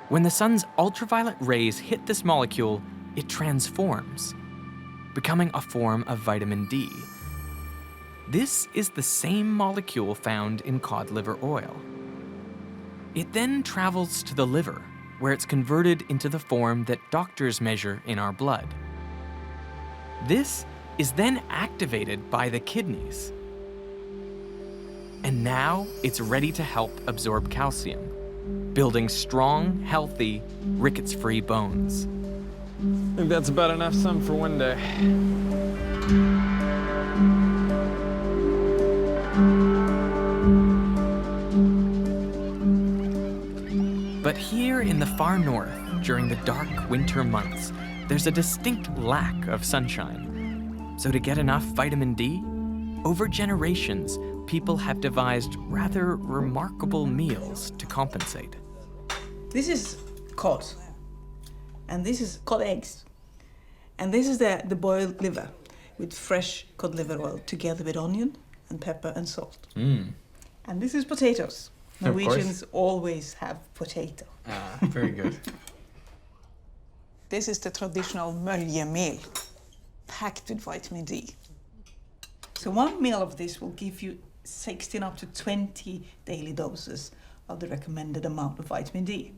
When the sun's ultraviolet rays hit this molecule, it transforms, becoming a form of vitamin D. This is the same molecule found in cod liver oil. It then travels to the liver, where it's converted into the form that doctors measure in our blood. This is then activated by the kidneys, And now it's ready to help absorb calcium, building strong, healthy, rickets-free bones. I think that's about enough sun for one day. But here in the far north, during the dark winter months, there's a distinct lack of sunshine. So to get enough vitamin D, over generations, people have devised rather remarkable meals to compensate. This is cod, and this is cod eggs. And this is the boiled liver with fresh cod liver oil together with onion and pepper and salt. Mm. And this is potatoes. Norwegians always have potato. Ah, very good. This is the traditional møljemeal, packed with vitamin D. So one meal of this will give you 16 up to 20 daily doses of the recommended amount of vitamin D.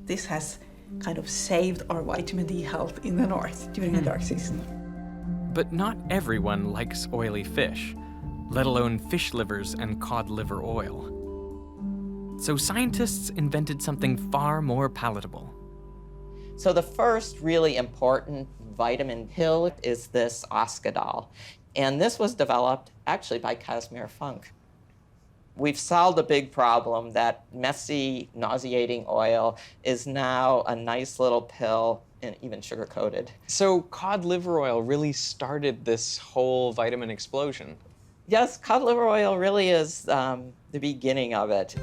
This has kind of saved our vitamin D health in the north during the dark season. But not everyone likes oily fish, let alone fish livers and cod liver oil. So scientists invented something far more palatable. So the first really important vitamin pill is this Oscadol. And this was developed actually by Casimir Funk. We've solved a big problem. That messy, nauseating oil is now a nice little pill and even sugar-coated. So cod liver oil really started this whole vitamin explosion. Yes, cod liver oil really is the beginning of it.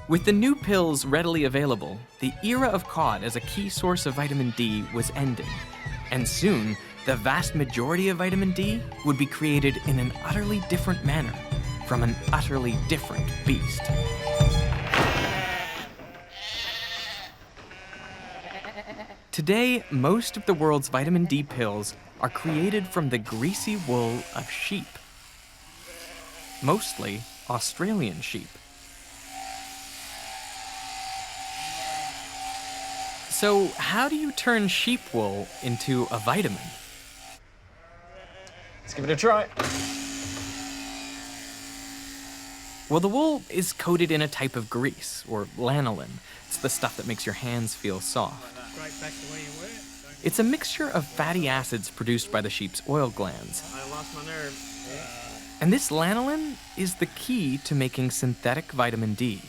With the new pills readily available, the era of cod as a key source of vitamin D was ending. And soon, the vast majority of vitamin D would be created in an utterly different manner from an utterly different beast. Today, most of the world's vitamin D pills are created from the greasy wool of sheep. Mostly Australian sheep. So how do you turn sheep wool into a vitamin? Let's give it a try. Well, the wool is coated in a type of grease, or lanolin. It's the stuff that makes your hands feel soft. It's a mixture of fatty acids produced by the sheep's oil glands. I lost my nerve. And this lanolin is the key to making synthetic vitamin D.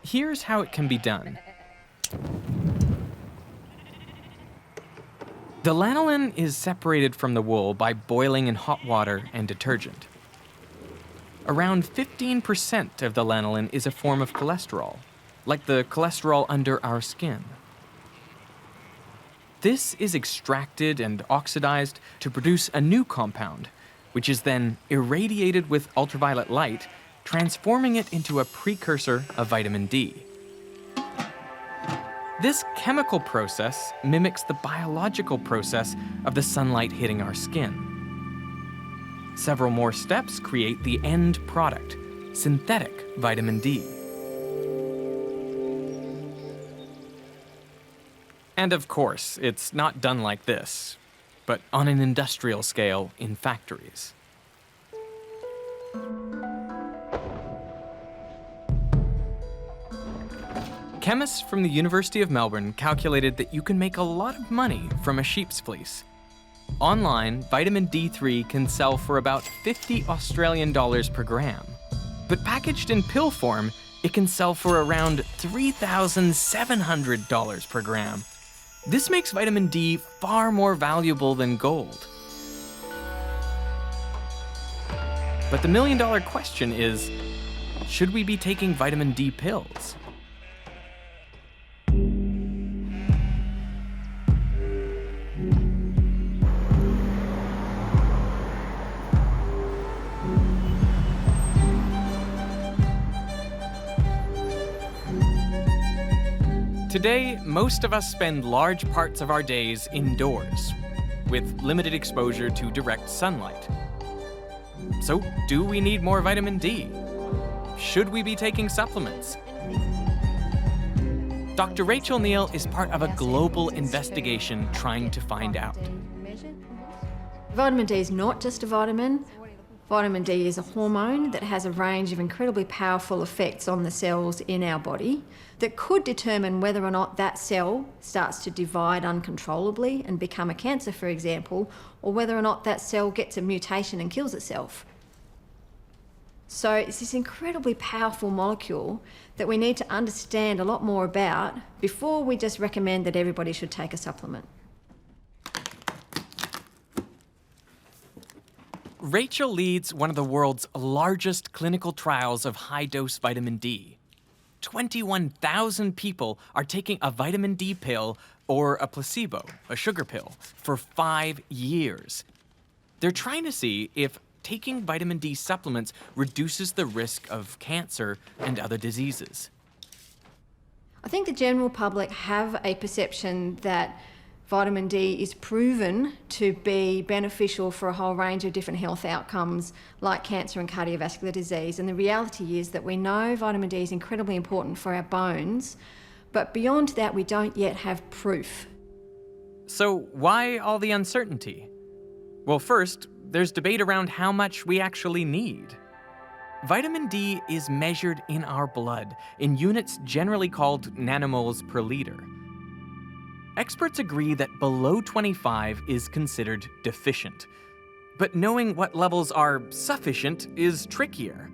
Here's how it can be done. The lanolin is separated from the wool by boiling in hot water and detergent. Around 15% of the lanolin is a form of cholesterol, like the cholesterol under our skin. This is extracted and oxidized to produce a new compound, which is then irradiated with ultraviolet light, transforming it into a precursor of vitamin D. This chemical process mimics the biological process of the sunlight hitting our skin. Several more steps create the end product, synthetic vitamin D. And of course, it's not done like this, but on an industrial scale in factories. Chemists from the University of Melbourne calculated that you can make a lot of money from a sheep's fleece. Online, vitamin D3 can sell for about 50 Australian dollars per gram. But packaged in pill form, it can sell for around $3,700 per gram. This makes vitamin D far more valuable than gold. But the million-dollar question is, should we be taking vitamin D pills? Today, most of us spend large parts of our days indoors, with limited exposure to direct sunlight. So, do we need more vitamin D? Should we be taking supplements? Dr. Rachel Neal is part of a global investigation trying to find out. Vitamin D is not just a vitamin. Vitamin D is a hormone that has a range of incredibly powerful effects on the cells in our body that could determine whether or not that cell starts to divide uncontrollably and become a cancer, for example, or whether or not that cell gets a mutation and kills itself. So it's this incredibly powerful molecule that we need to understand a lot more about before we just recommend that everybody should take a supplement. Rachel leads one of the world's largest clinical trials of high-dose vitamin D. 21,000 people are taking a vitamin D pill or a placebo, a sugar pill, for 5 years. They're trying to see if taking vitamin D supplements reduces the risk of cancer and other diseases. I think the general public have a perception that vitamin D is proven to be beneficial for a whole range of different health outcomes like cancer and cardiovascular disease. And the reality is that we know vitamin D is incredibly important for our bones, but beyond that, we don't yet have proof. So why all the uncertainty? Well, first, there's debate around how much we actually need. Vitamin D is measured in our blood in units generally called nanomoles per liter. Experts agree that below 25 is considered deficient, but knowing what levels are sufficient is trickier.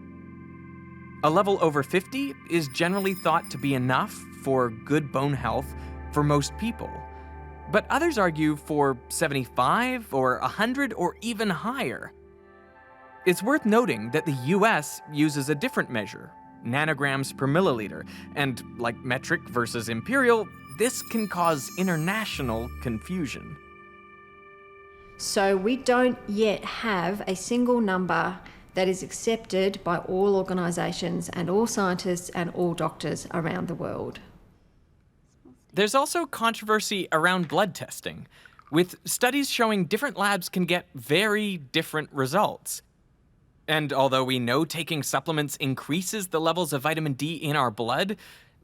A level over 50 is generally thought to be enough for good bone health for most people, but others argue for 75 or 100 or even higher. It's worth noting that the US uses a different measure, nanograms per milliliter, and like metric versus imperial, this can cause international confusion. So we don't yet have a single number that is accepted by all organisations and all scientists and all doctors around the world. There's also controversy around blood testing, with studies showing different labs can get very different results. And although we know taking supplements increases the levels of vitamin D in our blood,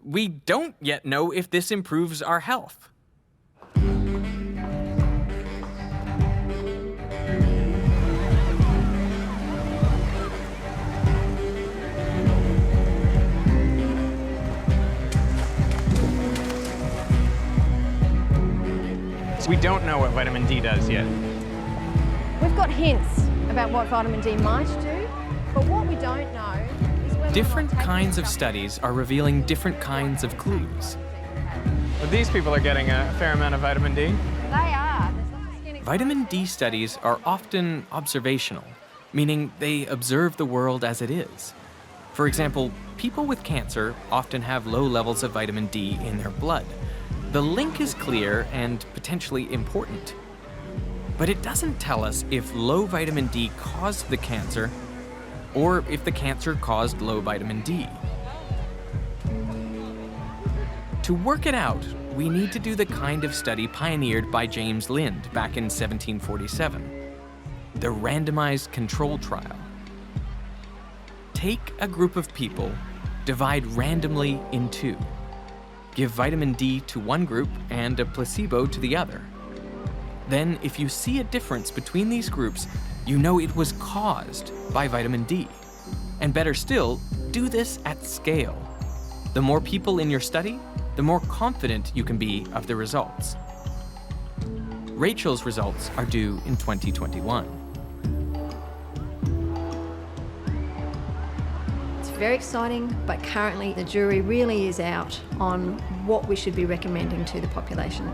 we don't yet know if this improves our health. We don't know what vitamin D does yet. We've got hints about what vitamin D might do, but what we don't know is whether Different kinds of studies are revealing different kinds of clues. But these people are getting a fair amount of vitamin D. They are. Vitamin D studies are often observational, meaning they observe the world as it is. For example, people with cancer often have low levels of vitamin D in their blood. The link is clear and potentially important. But it doesn't tell us if low vitamin D caused the cancer or if the cancer caused low vitamin D. To work it out, we need to do the kind of study pioneered by James Lind back in 1747, the randomized control trial. Take a group of people, divide randomly in two. Give vitamin D to one group and a placebo to the other. Then, if you see a difference between these groups, you know it was caused by vitamin D. And better still, do this at scale. The more people in your study, the more confident you can be of the results. Rachel's results are due in 2021. Very exciting, but currently the jury really is out on what we should be recommending to the population.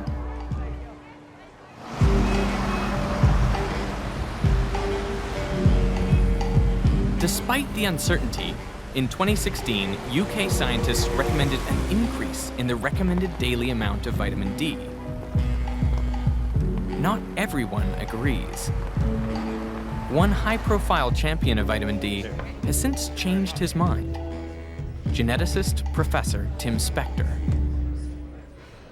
Despite the uncertainty, in 2016, UK scientists recommended an increase in the recommended daily amount of vitamin D. Not everyone agrees. One high-profile champion of vitamin D has since changed his mind. Geneticist Professor Tim Spector.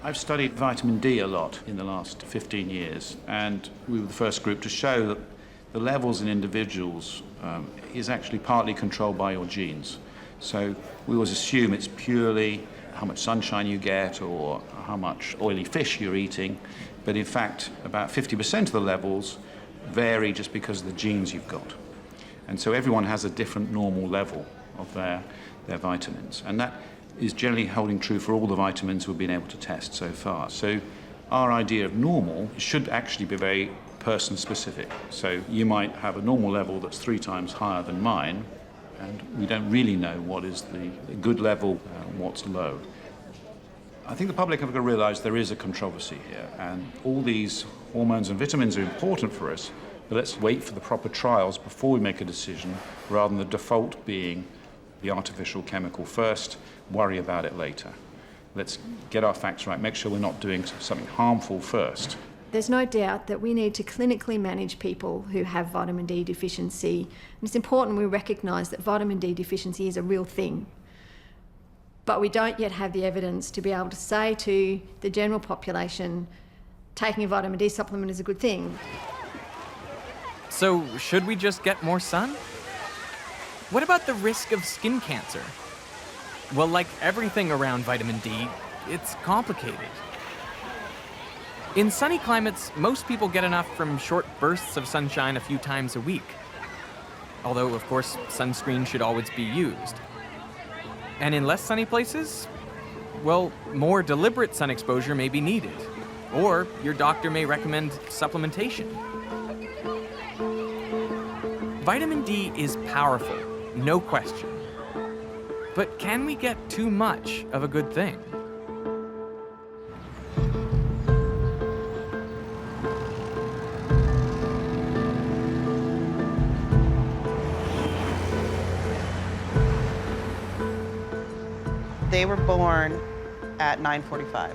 I've studied vitamin D a lot in the last 15 years, and we were the first group to show that the levels in individuals is actually partly controlled by your genes. So we always assume it's purely how much sunshine you get or how much oily fish you're eating, but in fact about 50% of the levels vary just because of the genes you've got. And so everyone has a different normal level of their vitamins, and that is generally holding true for all the vitamins we've been able to test so far. So our idea of normal should actually be very person-specific. So you might have a normal level that's 3 times higher than mine, and we don't really know what is the good level and what's low. I think the public have got to realise there is a controversy here, and all these hormones and vitamins are important for us, but let's wait for the proper trials before we make a decision, rather than the default being the artificial chemical first, worry about it later. Let's get our facts right, make sure we're not doing something harmful first. There's no doubt that we need to clinically manage people who have vitamin D deficiency. And it's important we recognise that vitamin D deficiency is a real thing. But we don't yet have the evidence to be able to say to the general population, taking a vitamin D supplement is a good thing. So, should we just get more sun? What about the risk of skin cancer? Well, like everything around vitamin D, it's complicated. In sunny climates, most people get enough from short bursts of sunshine a few times a week. Although, of course, sunscreen should always be used. And in less sunny places, well, more deliberate sun exposure may be needed. Or your doctor may recommend supplementation. Vitamin D is powerful, no question. But can we get too much of a good thing? They were born at 9:45.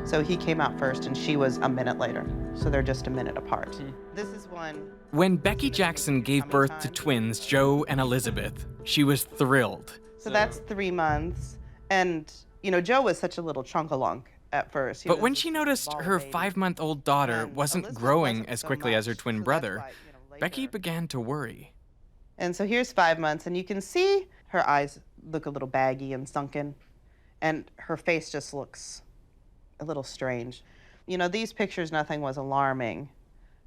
So he came out first and she was a minute later. So they're just a minute apart. This is one. When Becky Jackson gave birth to twins, Joe and Elizabeth, she was thrilled. So that's 3 months. And, you know, Joe was such a little chunk-along at first. But when she noticed her 5-month-old daughter wasn't growing as quickly as her twin brother, Becky began to worry. And so here's 5 months, and you can see her eyes look a little baggy and sunken, and her face just looks a little strange. You know, these pictures, nothing was alarming,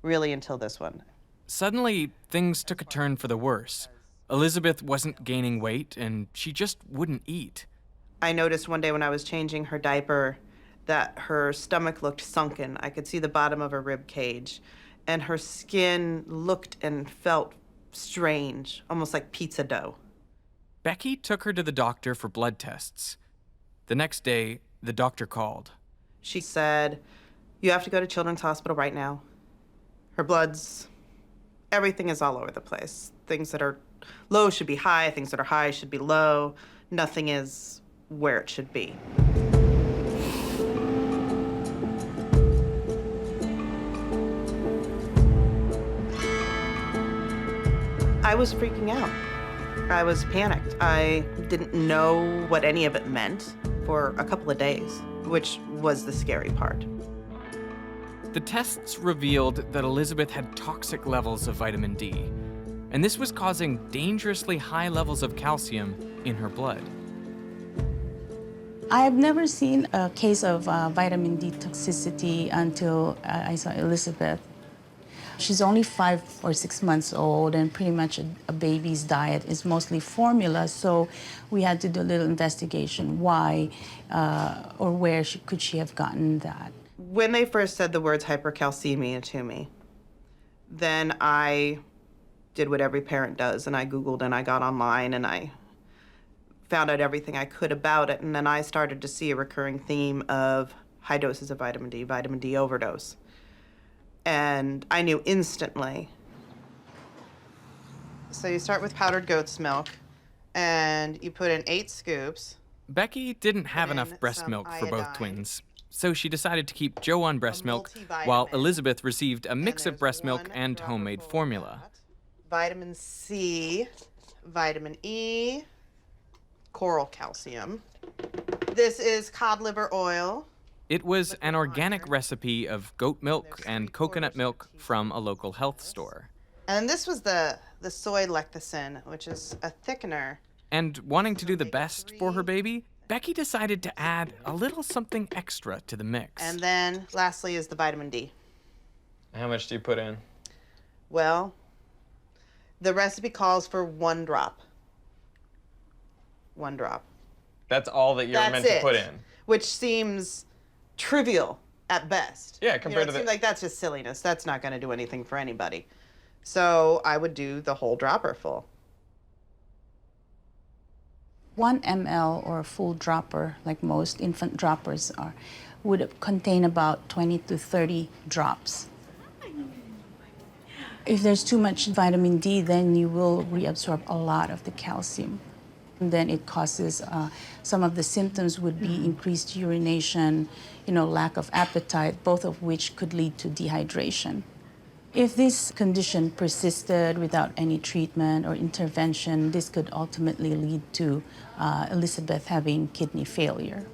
really, until this one. Suddenly, things took a turn for the worse. Elizabeth wasn't gaining weight, and she just wouldn't eat. I noticed one day when I was changing her diaper that her stomach looked sunken. I could see the bottom of her rib cage, and her skin looked and felt strange, almost like pizza dough. Becky took her to the doctor for blood tests. The next day, the doctor called. She said, "You have to go to Children's Hospital right now. Her blood's, everything is all over the place. Things that are low should be high, things that are high should be low. Nothing is where it should be." I was freaking out. I was panicked. I didn't know what any of it meant for a couple of days, which was the scary part. The tests revealed that Elizabeth had toxic levels of vitamin D, and this was causing dangerously high levels of calcium in her blood. I've never seen a case of vitamin D toxicity until I saw Elizabeth. She's only 5 or 6 months old, and pretty much a baby's diet is mostly formula, so we had to do a little investigation why or where could she have gotten that. When they first said the words hypercalcemia to me, then I did what every parent does, and I Googled and I got online and I found out everything I could about it, and then I started to see a recurring theme of high doses of vitamin D overdose. And I knew instantly. So you start with powdered goat's milk, and you put in 8 scoops. Becky didn't have enough breast milk for both twins, so she decided to keep Joe on breast milk while Elizabeth received a mix of breast milk and homemade formula. Vitamin C, vitamin E, coral calcium. This is cod liver oil. It was an organic recipe of goat milk and coconut milk from a local health store. And this was the soy lecithin, which is a thickener. And wanting to do the best for her baby, Becky decided to add a little something extra to the mix. And then lastly is the vitamin D. How much do you put in? Well, the recipe calls for 1 drop. 1 drop. That's all that you're meant to put in. Which seems trivial at best. Yeah, compared to the... It seems like that's just silliness. That's not going to do anything for anybody. So I would do the whole dropper full. 1 ml or a full dropper, like most infant droppers are, would contain about 20 to 30 drops. If there's too much vitamin D, then you will reabsorb a lot of the calcium. And then it causes, some of the symptoms would be increased urination, lack of appetite, both of which could lead to dehydration. If this condition persisted without any treatment or intervention, this could ultimately lead to Elizabeth having kidney failure.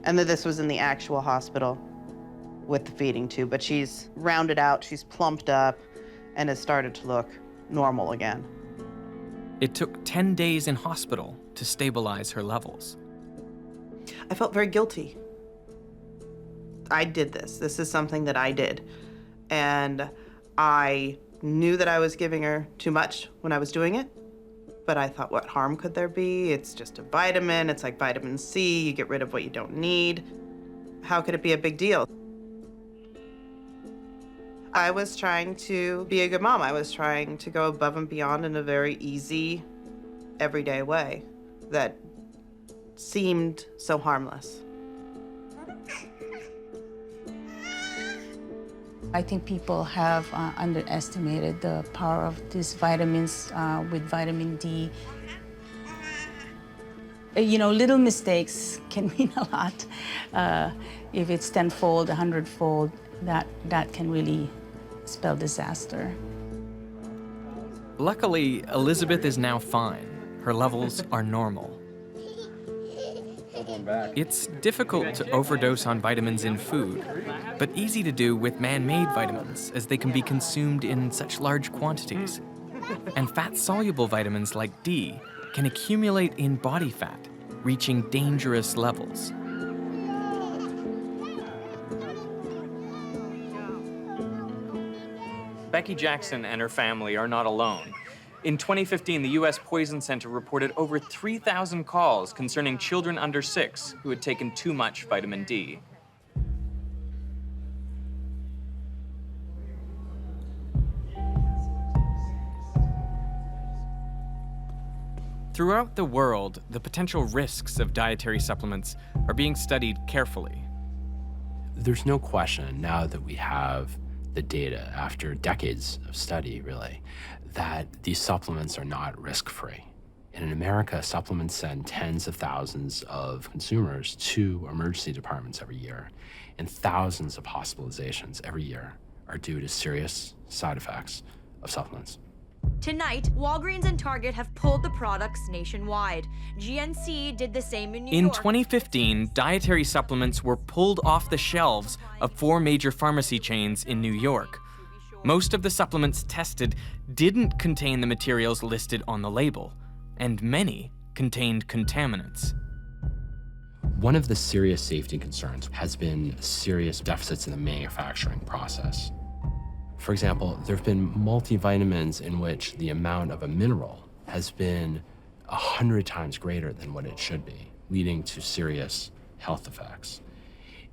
And then this was in the actual hospital with the feeding tube, but she's rounded out, she's plumped up, and has started to look normal again. It took 10 days in hospital to stabilize her levels. I felt very guilty. I did this. This is something that I did. And I knew that I was giving her too much when I was doing it, but I thought, what harm could there be? It's just a vitamin. It's like vitamin C. You get rid of what you don't need. How could it be a big deal? I was trying to be a good mom. I was trying to go above and beyond in a very easy, everyday way that seemed so harmless. I think people have underestimated the power of these vitamins with vitamin D. Little mistakes can mean a lot. If it's tenfold, 100-fold, that can really spell disaster. Luckily, Elizabeth is now fine. Her levels are normal. It's difficult to overdose on vitamins in food, but easy to do with man-made vitamins, as they can be consumed in such large quantities. And fat-soluble vitamins like D can accumulate in body fat, reaching dangerous levels. Becky Jackson and her family are not alone. In 2015, the U.S. Poison Center reported over 3,000 calls concerning children under 6 who had taken too much vitamin D. Throughout the world, the potential risks of dietary supplements are being studied carefully. There's no question, now that we have the data after decades of study, really, that these supplements are not risk-free. And in America, supplements send tens of thousands of consumers to emergency departments every year, and thousands of hospitalizations every year are due to serious side effects of supplements. Tonight, Walgreens and Target have pulled the products nationwide. GNC did the same in New York. In 2015, dietary supplements were pulled off the shelves of 4 major pharmacy chains in New York. Most of the supplements tested didn't contain the materials listed on the label, and many contained contaminants. One of the serious safety concerns has been serious deficits in the manufacturing process. For example, there have been multivitamins in which the amount of a mineral has been 100 times greater than what it should be, leading to serious health effects.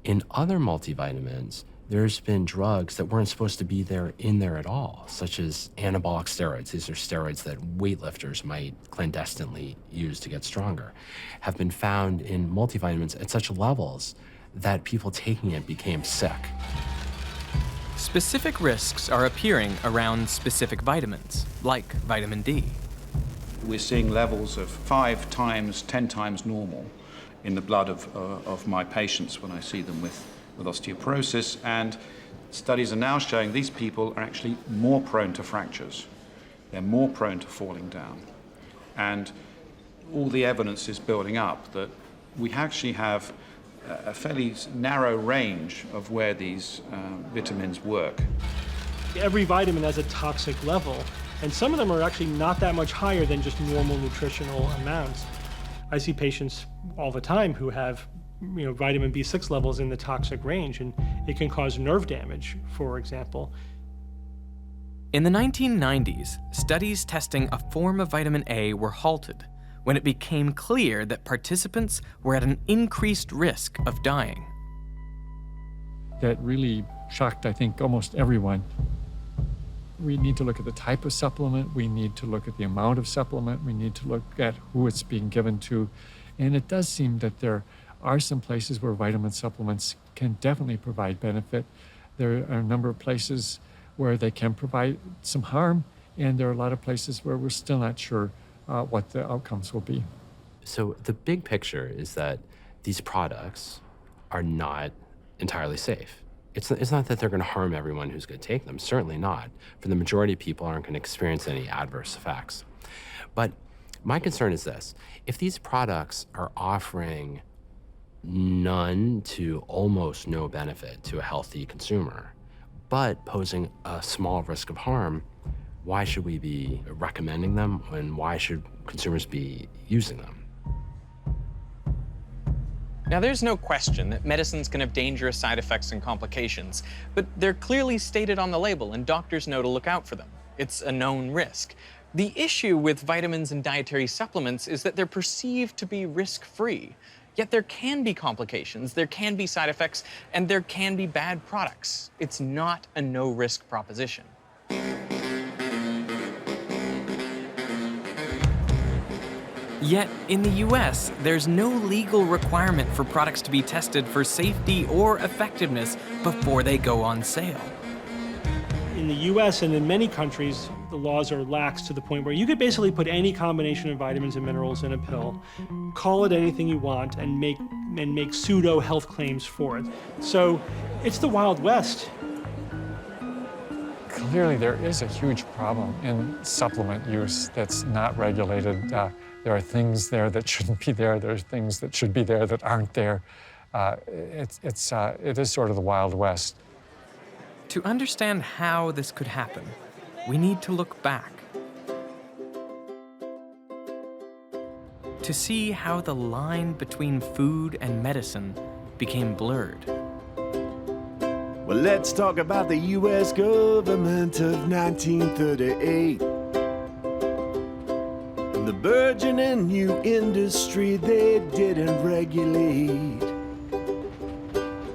In other multivitamins, there's been drugs that weren't supposed to be in there at all, such as anabolic steroids. These are steroids that weightlifters might clandestinely use to get stronger, have been found in multivitamins at such levels that people taking it became sick. Specific risks are appearing around specific vitamins, like vitamin D. We're seeing levels of 5 times, 10 times normal in the blood of my patients when I see them with osteoporosis, and studies are now showing these people are actually more prone to fractures. They're more prone to falling down. And all the evidence is building up that we actually have a fairly narrow range of where these vitamins work. Every vitamin has a toxic level, And some of them are actually not that much higher than just normal nutritional amounts. I see patients all the time who have vitamin B6 levels in the toxic range, and it can cause nerve damage, for example. In the 1990s, studies testing a form of vitamin A were halted when it became clear that participants were at an increased risk of dying. That really shocked, I think, almost everyone. We need to look at the type of supplement, we need to look at the amount of supplement, we need to look at who it's being given to. And it does seem that there are some places where vitamin supplements can definitely provide benefit. There are a number of places where they can provide some harm, and there are a lot of places where we're still not sure what the outcomes will be. So the big picture is that these products are not entirely safe. It's not that they're going to harm everyone who's going to take them, certainly not. For the majority of people aren't going to experience any adverse effects. But my concern is this: if these products are offering none to almost no benefit to a healthy consumer, but posing a small risk of harm, why should we be recommending them, and why should consumers be using them? Now, there's no question that medicines can have dangerous side effects and complications, but they're clearly stated on the label, and doctors know to look out for them. It's a known risk. The issue with vitamins and dietary supplements is that they're perceived to be risk-free. Yet there can be complications, there can be side effects, and there can be bad products. It's not a no-risk proposition. Yet, in the US, there's no legal requirement for products to be tested for safety or effectiveness before they go on sale. In the US and in many countries, the laws are lax to the point where you could basically put any combination of vitamins and minerals in a pill, call it anything you want, and make pseudo health claims for it. So it's the Wild West. Clearly, there is a huge problem in supplement use that's not regulated. There are things there that shouldn't be there. There are things that should be there that aren't there. It is sort of the Wild West. To understand how this could happen, we need to look back. To see how the line between food and medicine became blurred. Well, let's talk about the U.S. government of 1938. The burgeoning new industry they didn't regulate.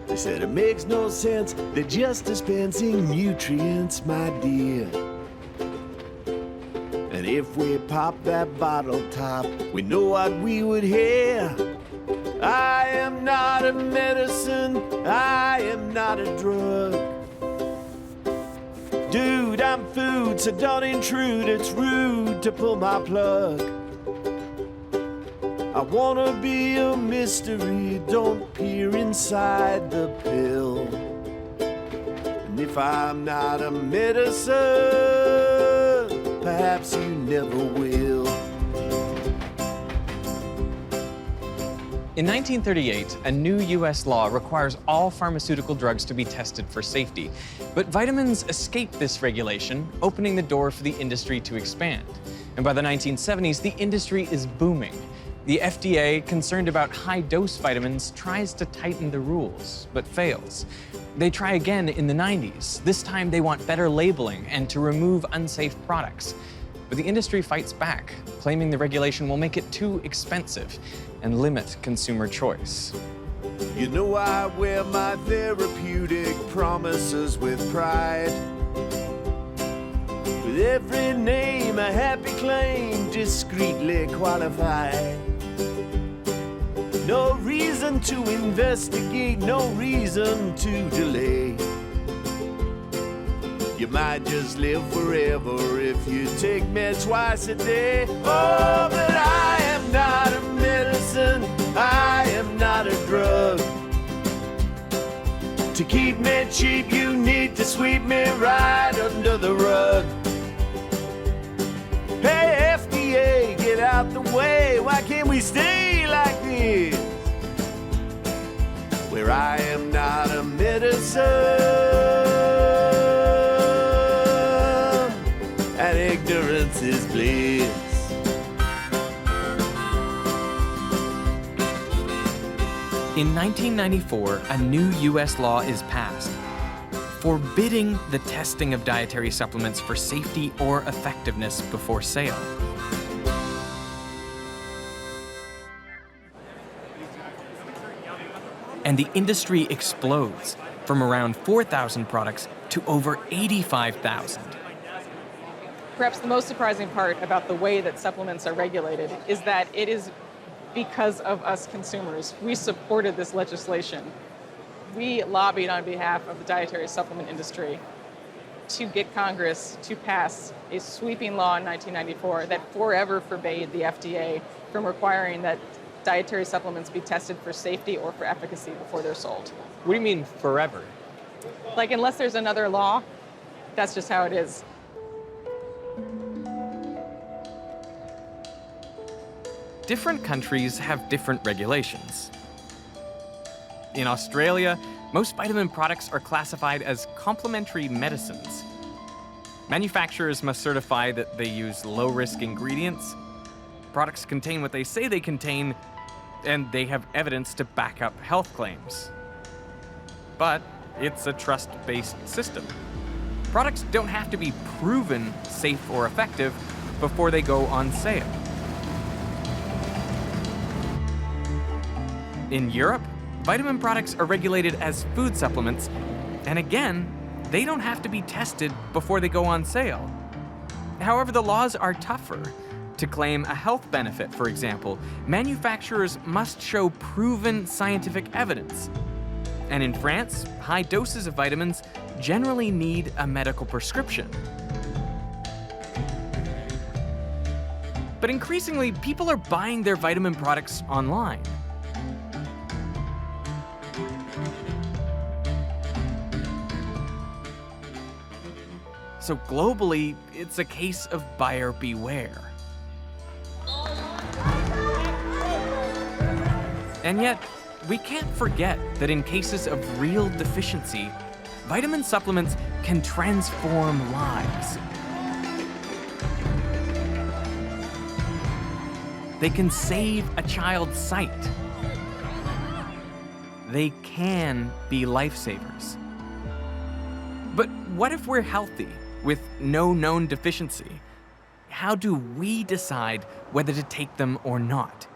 They said it makes no sense, they're just dispensing nutrients, my dear. And if we pop that bottle top, we know what we would hear. I am not a medicine, I am not a drug. Dude, I'm food, so don't intrude, it's rude to pull my plug. I wanna be a mystery, don't peer inside the pill. And if I'm not a medicine, perhaps you never will. In 1938, a new US law requires all pharmaceutical drugs to be tested for safety. But vitamins escaped this regulation, opening the door for the industry to expand. And by the 1970s, the industry is booming. The FDA, concerned about high-dose vitamins, tries to tighten the rules, but fails. They try again in the 90s. This time they want better labeling and to remove unsafe products. But the industry fights back, claiming the regulation will make it too expensive and limit consumer choice. You know I wear my therapeutic promises with pride. With every name a happy claim discreetly qualified. No reason to investigate, no reason to delay. You might just live forever if you take me twice a day. Oh, but I am not a medicine, I am not a drug. To keep me cheap, you need to sweep me right under the rug. Hey, FDA, get out the way. Why can't we stay like this? Where I am not a medicine, and ignorance In 1994, a new US law is passed, forbidding the testing of dietary supplements for safety or effectiveness before sale. And the industry explodes from around 4,000 products to over 85,000. Perhaps the most surprising part about the way that supplements are regulated is that it is because of us consumers. We supported this legislation. We lobbied on behalf of the dietary supplement industry to get Congress to pass a sweeping law in 1994 that forever forbade the FDA from requiring that dietary supplements be tested for safety or for efficacy before they're sold. What do you mean forever? Like, unless there's another law, that's just how it is. Different countries have different regulations. In Australia, most vitamin products are classified as complementary medicines. Manufacturers must certify that they use low-risk ingredients, products contain what they say they contain, and they have evidence to back up health claims. But it's a trust-based system. Products don't have to be proven safe or effective before they go on sale. In Europe, vitamin products are regulated as food supplements, and again, they don't have to be tested before they go on sale. However, the laws are tougher. To claim a health benefit, for example, manufacturers must show proven scientific evidence. And in France, high doses of vitamins generally need a medical prescription. But increasingly, people are buying their vitamin products online. So globally, it's a case of buyer beware. And yet, we can't forget that in cases of real deficiency, vitamin supplements can transform lives. They can save a child's sight. They can be lifesavers. But what if we're healthy with no known deficiency? How do we decide whether to take them or not?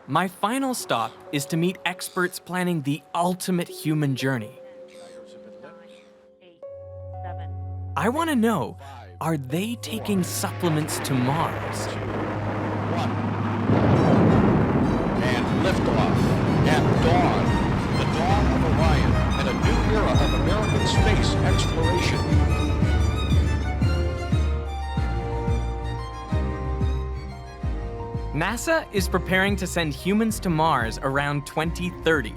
My final stop is to meet experts planning the ultimate human journey. I want to know, are they taking supplements to Mars? And liftoff at dawn, the dawn of Orion, and a new era of American space exploration. NASA is preparing to send humans to Mars around 2030.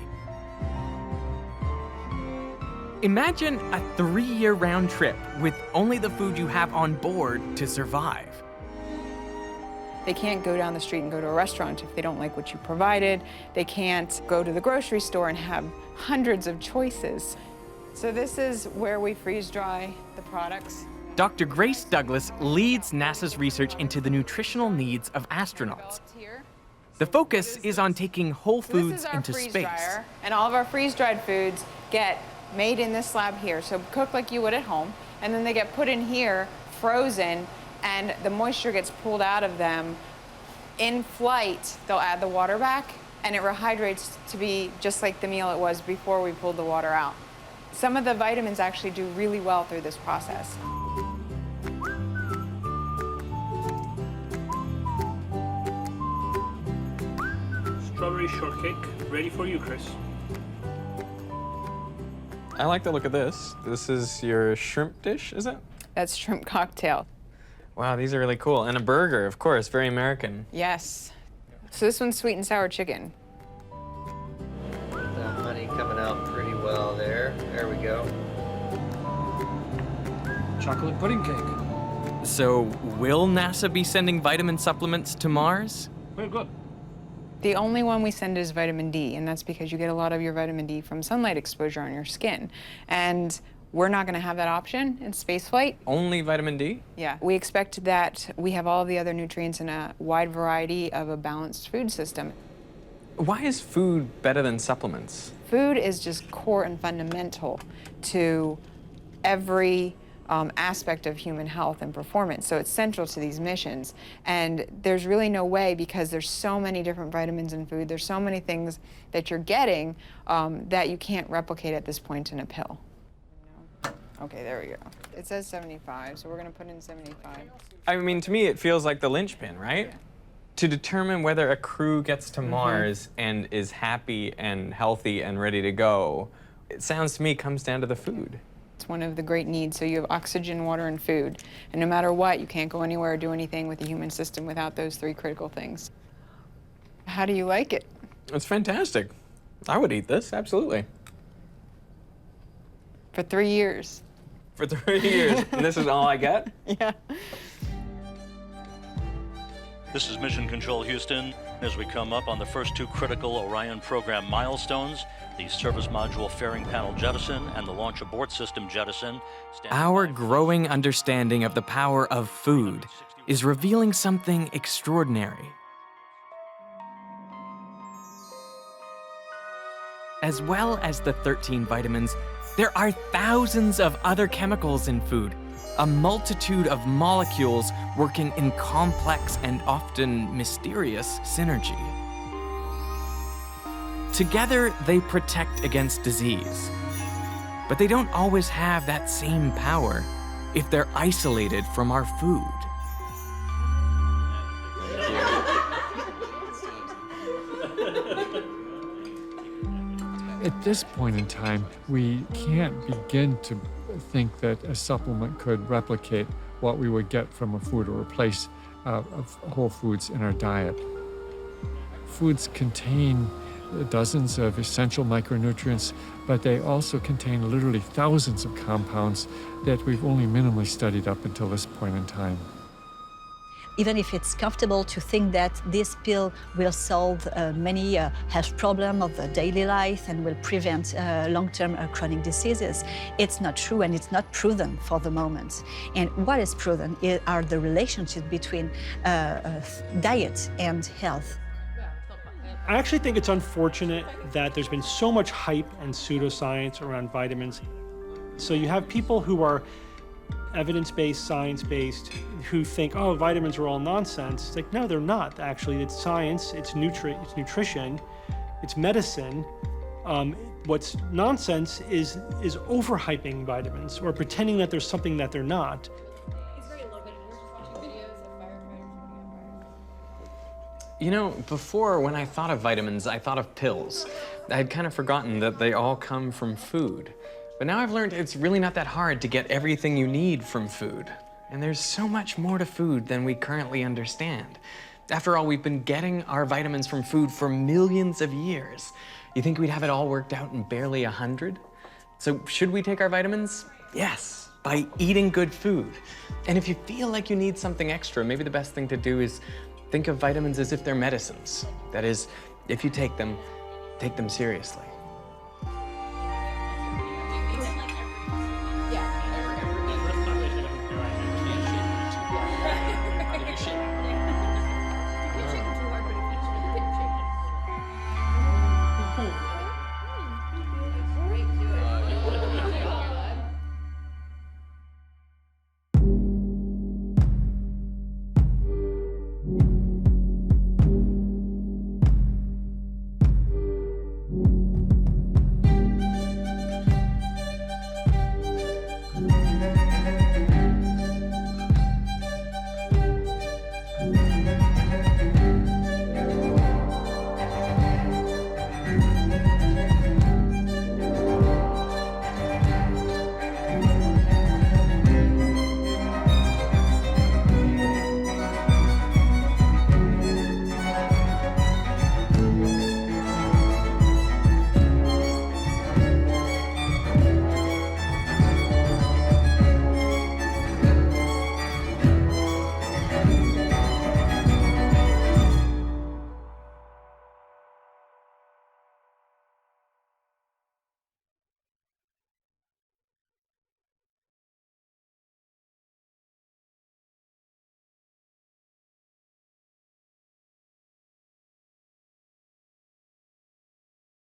Imagine a 3-year round trip with only the food you have on board to survive. They can't go down the street and go to a restaurant if they don't like what you provided. They can't go to the grocery store and have hundreds of choices. So this is where we freeze dry the products. Dr. Grace Douglas leads NASA's research into the nutritional needs of astronauts. The focus is on taking whole foods into space. Dryer, and all of our freeze-dried foods get made in this lab here, so cooked like you would at home, and then they get put in here, frozen, and the moisture gets pulled out of them. In flight, they'll add the water back, and it rehydrates to be just like the meal it was before we pulled the water out. Some of the vitamins actually do really well through this process. Strawberry shortcake, ready for you, Chris. I like the look of this. This is your shrimp dish, is it? That's shrimp cocktail. Wow, these are really cool. And a burger, of course, very American. Yes. So this one's sweet and sour chicken. The honey coming out pretty well there. There we go. Chocolate pudding cake. So, will NASA be sending vitamin supplements to Mars? Very good. The only one we send is vitamin D, and that's because you get a lot of your vitamin D from sunlight exposure on your skin. And we're not going to have that option in spaceflight. Only vitamin D? Yeah. We expect that we have all of the other nutrients in a wide variety of a balanced food system. Why is food better than supplements? Food is just core and fundamental to every aspect of human health and performance. So it's central to these missions. And there's really no way, because there's so many different vitamins in food, there's so many things that you're getting that you can't replicate at this point in a pill. Okay, there we go. It says 75, so we're gonna put in 75. I mean, to me, it feels like the linchpin, right? Yeah. To determine whether a crew gets to Mars and is happy and healthy and ready to go, it sounds to me comes down to the food. It's one of the great needs. So you have oxygen, water, and food. And no matter what, you can't go anywhere or do anything with the human system without those three critical things. How do you like it? It's fantastic. I would eat this, absolutely. For 3 years. For 3 years, and this is all I get? Yeah. This is Mission Control Houston. As we come up on the first two critical Orion program milestones, the service module fairing panel jettison and the launch abort system jettison. Our growing understanding of the power of food is revealing something extraordinary. As well as the 13 vitamins, there are thousands of other chemicals in food, a multitude of molecules working in complex and often mysterious synergy. Together, they protect against disease. But they don't always have that same power if they're isolated from our food. At this point in time, we can't begin to think that a supplement could replicate what we would get from a food or replace whole foods in our diet. Foods contain dozens of essential micronutrients, but they also contain literally thousands of compounds that we've only minimally studied up until this point in time. Even if it's comfortable to think that this pill will solve many health problems of the daily life and will prevent long-term chronic diseases, it's not true and it's not proven for the moment. And what is proven are the relationship between diet and health. I actually think it's unfortunate that there's been so much hype and pseudoscience around vitamins. So you have people who are evidence-based, science-based, who think, oh, vitamins are all nonsense. It's like, no, they're not, actually. It's science, it's nutrition, it's medicine. What's nonsense is overhyping vitamins or pretending that there's something that they're not. You know, before, when I thought of vitamins, I thought of pills. I had kind of forgotten that they all come from food. But now I've learned it's really not that hard to get everything you need from food. And there's so much more to food than we currently understand. After all, we've been getting our vitamins from food for millions of years. You think we'd have it all worked out in barely 100? So should we take our vitamins? Yes, by eating good food. And if you feel like you need something extra, maybe the best thing to do is think of vitamins as if they're medicines. That is, if you take them seriously.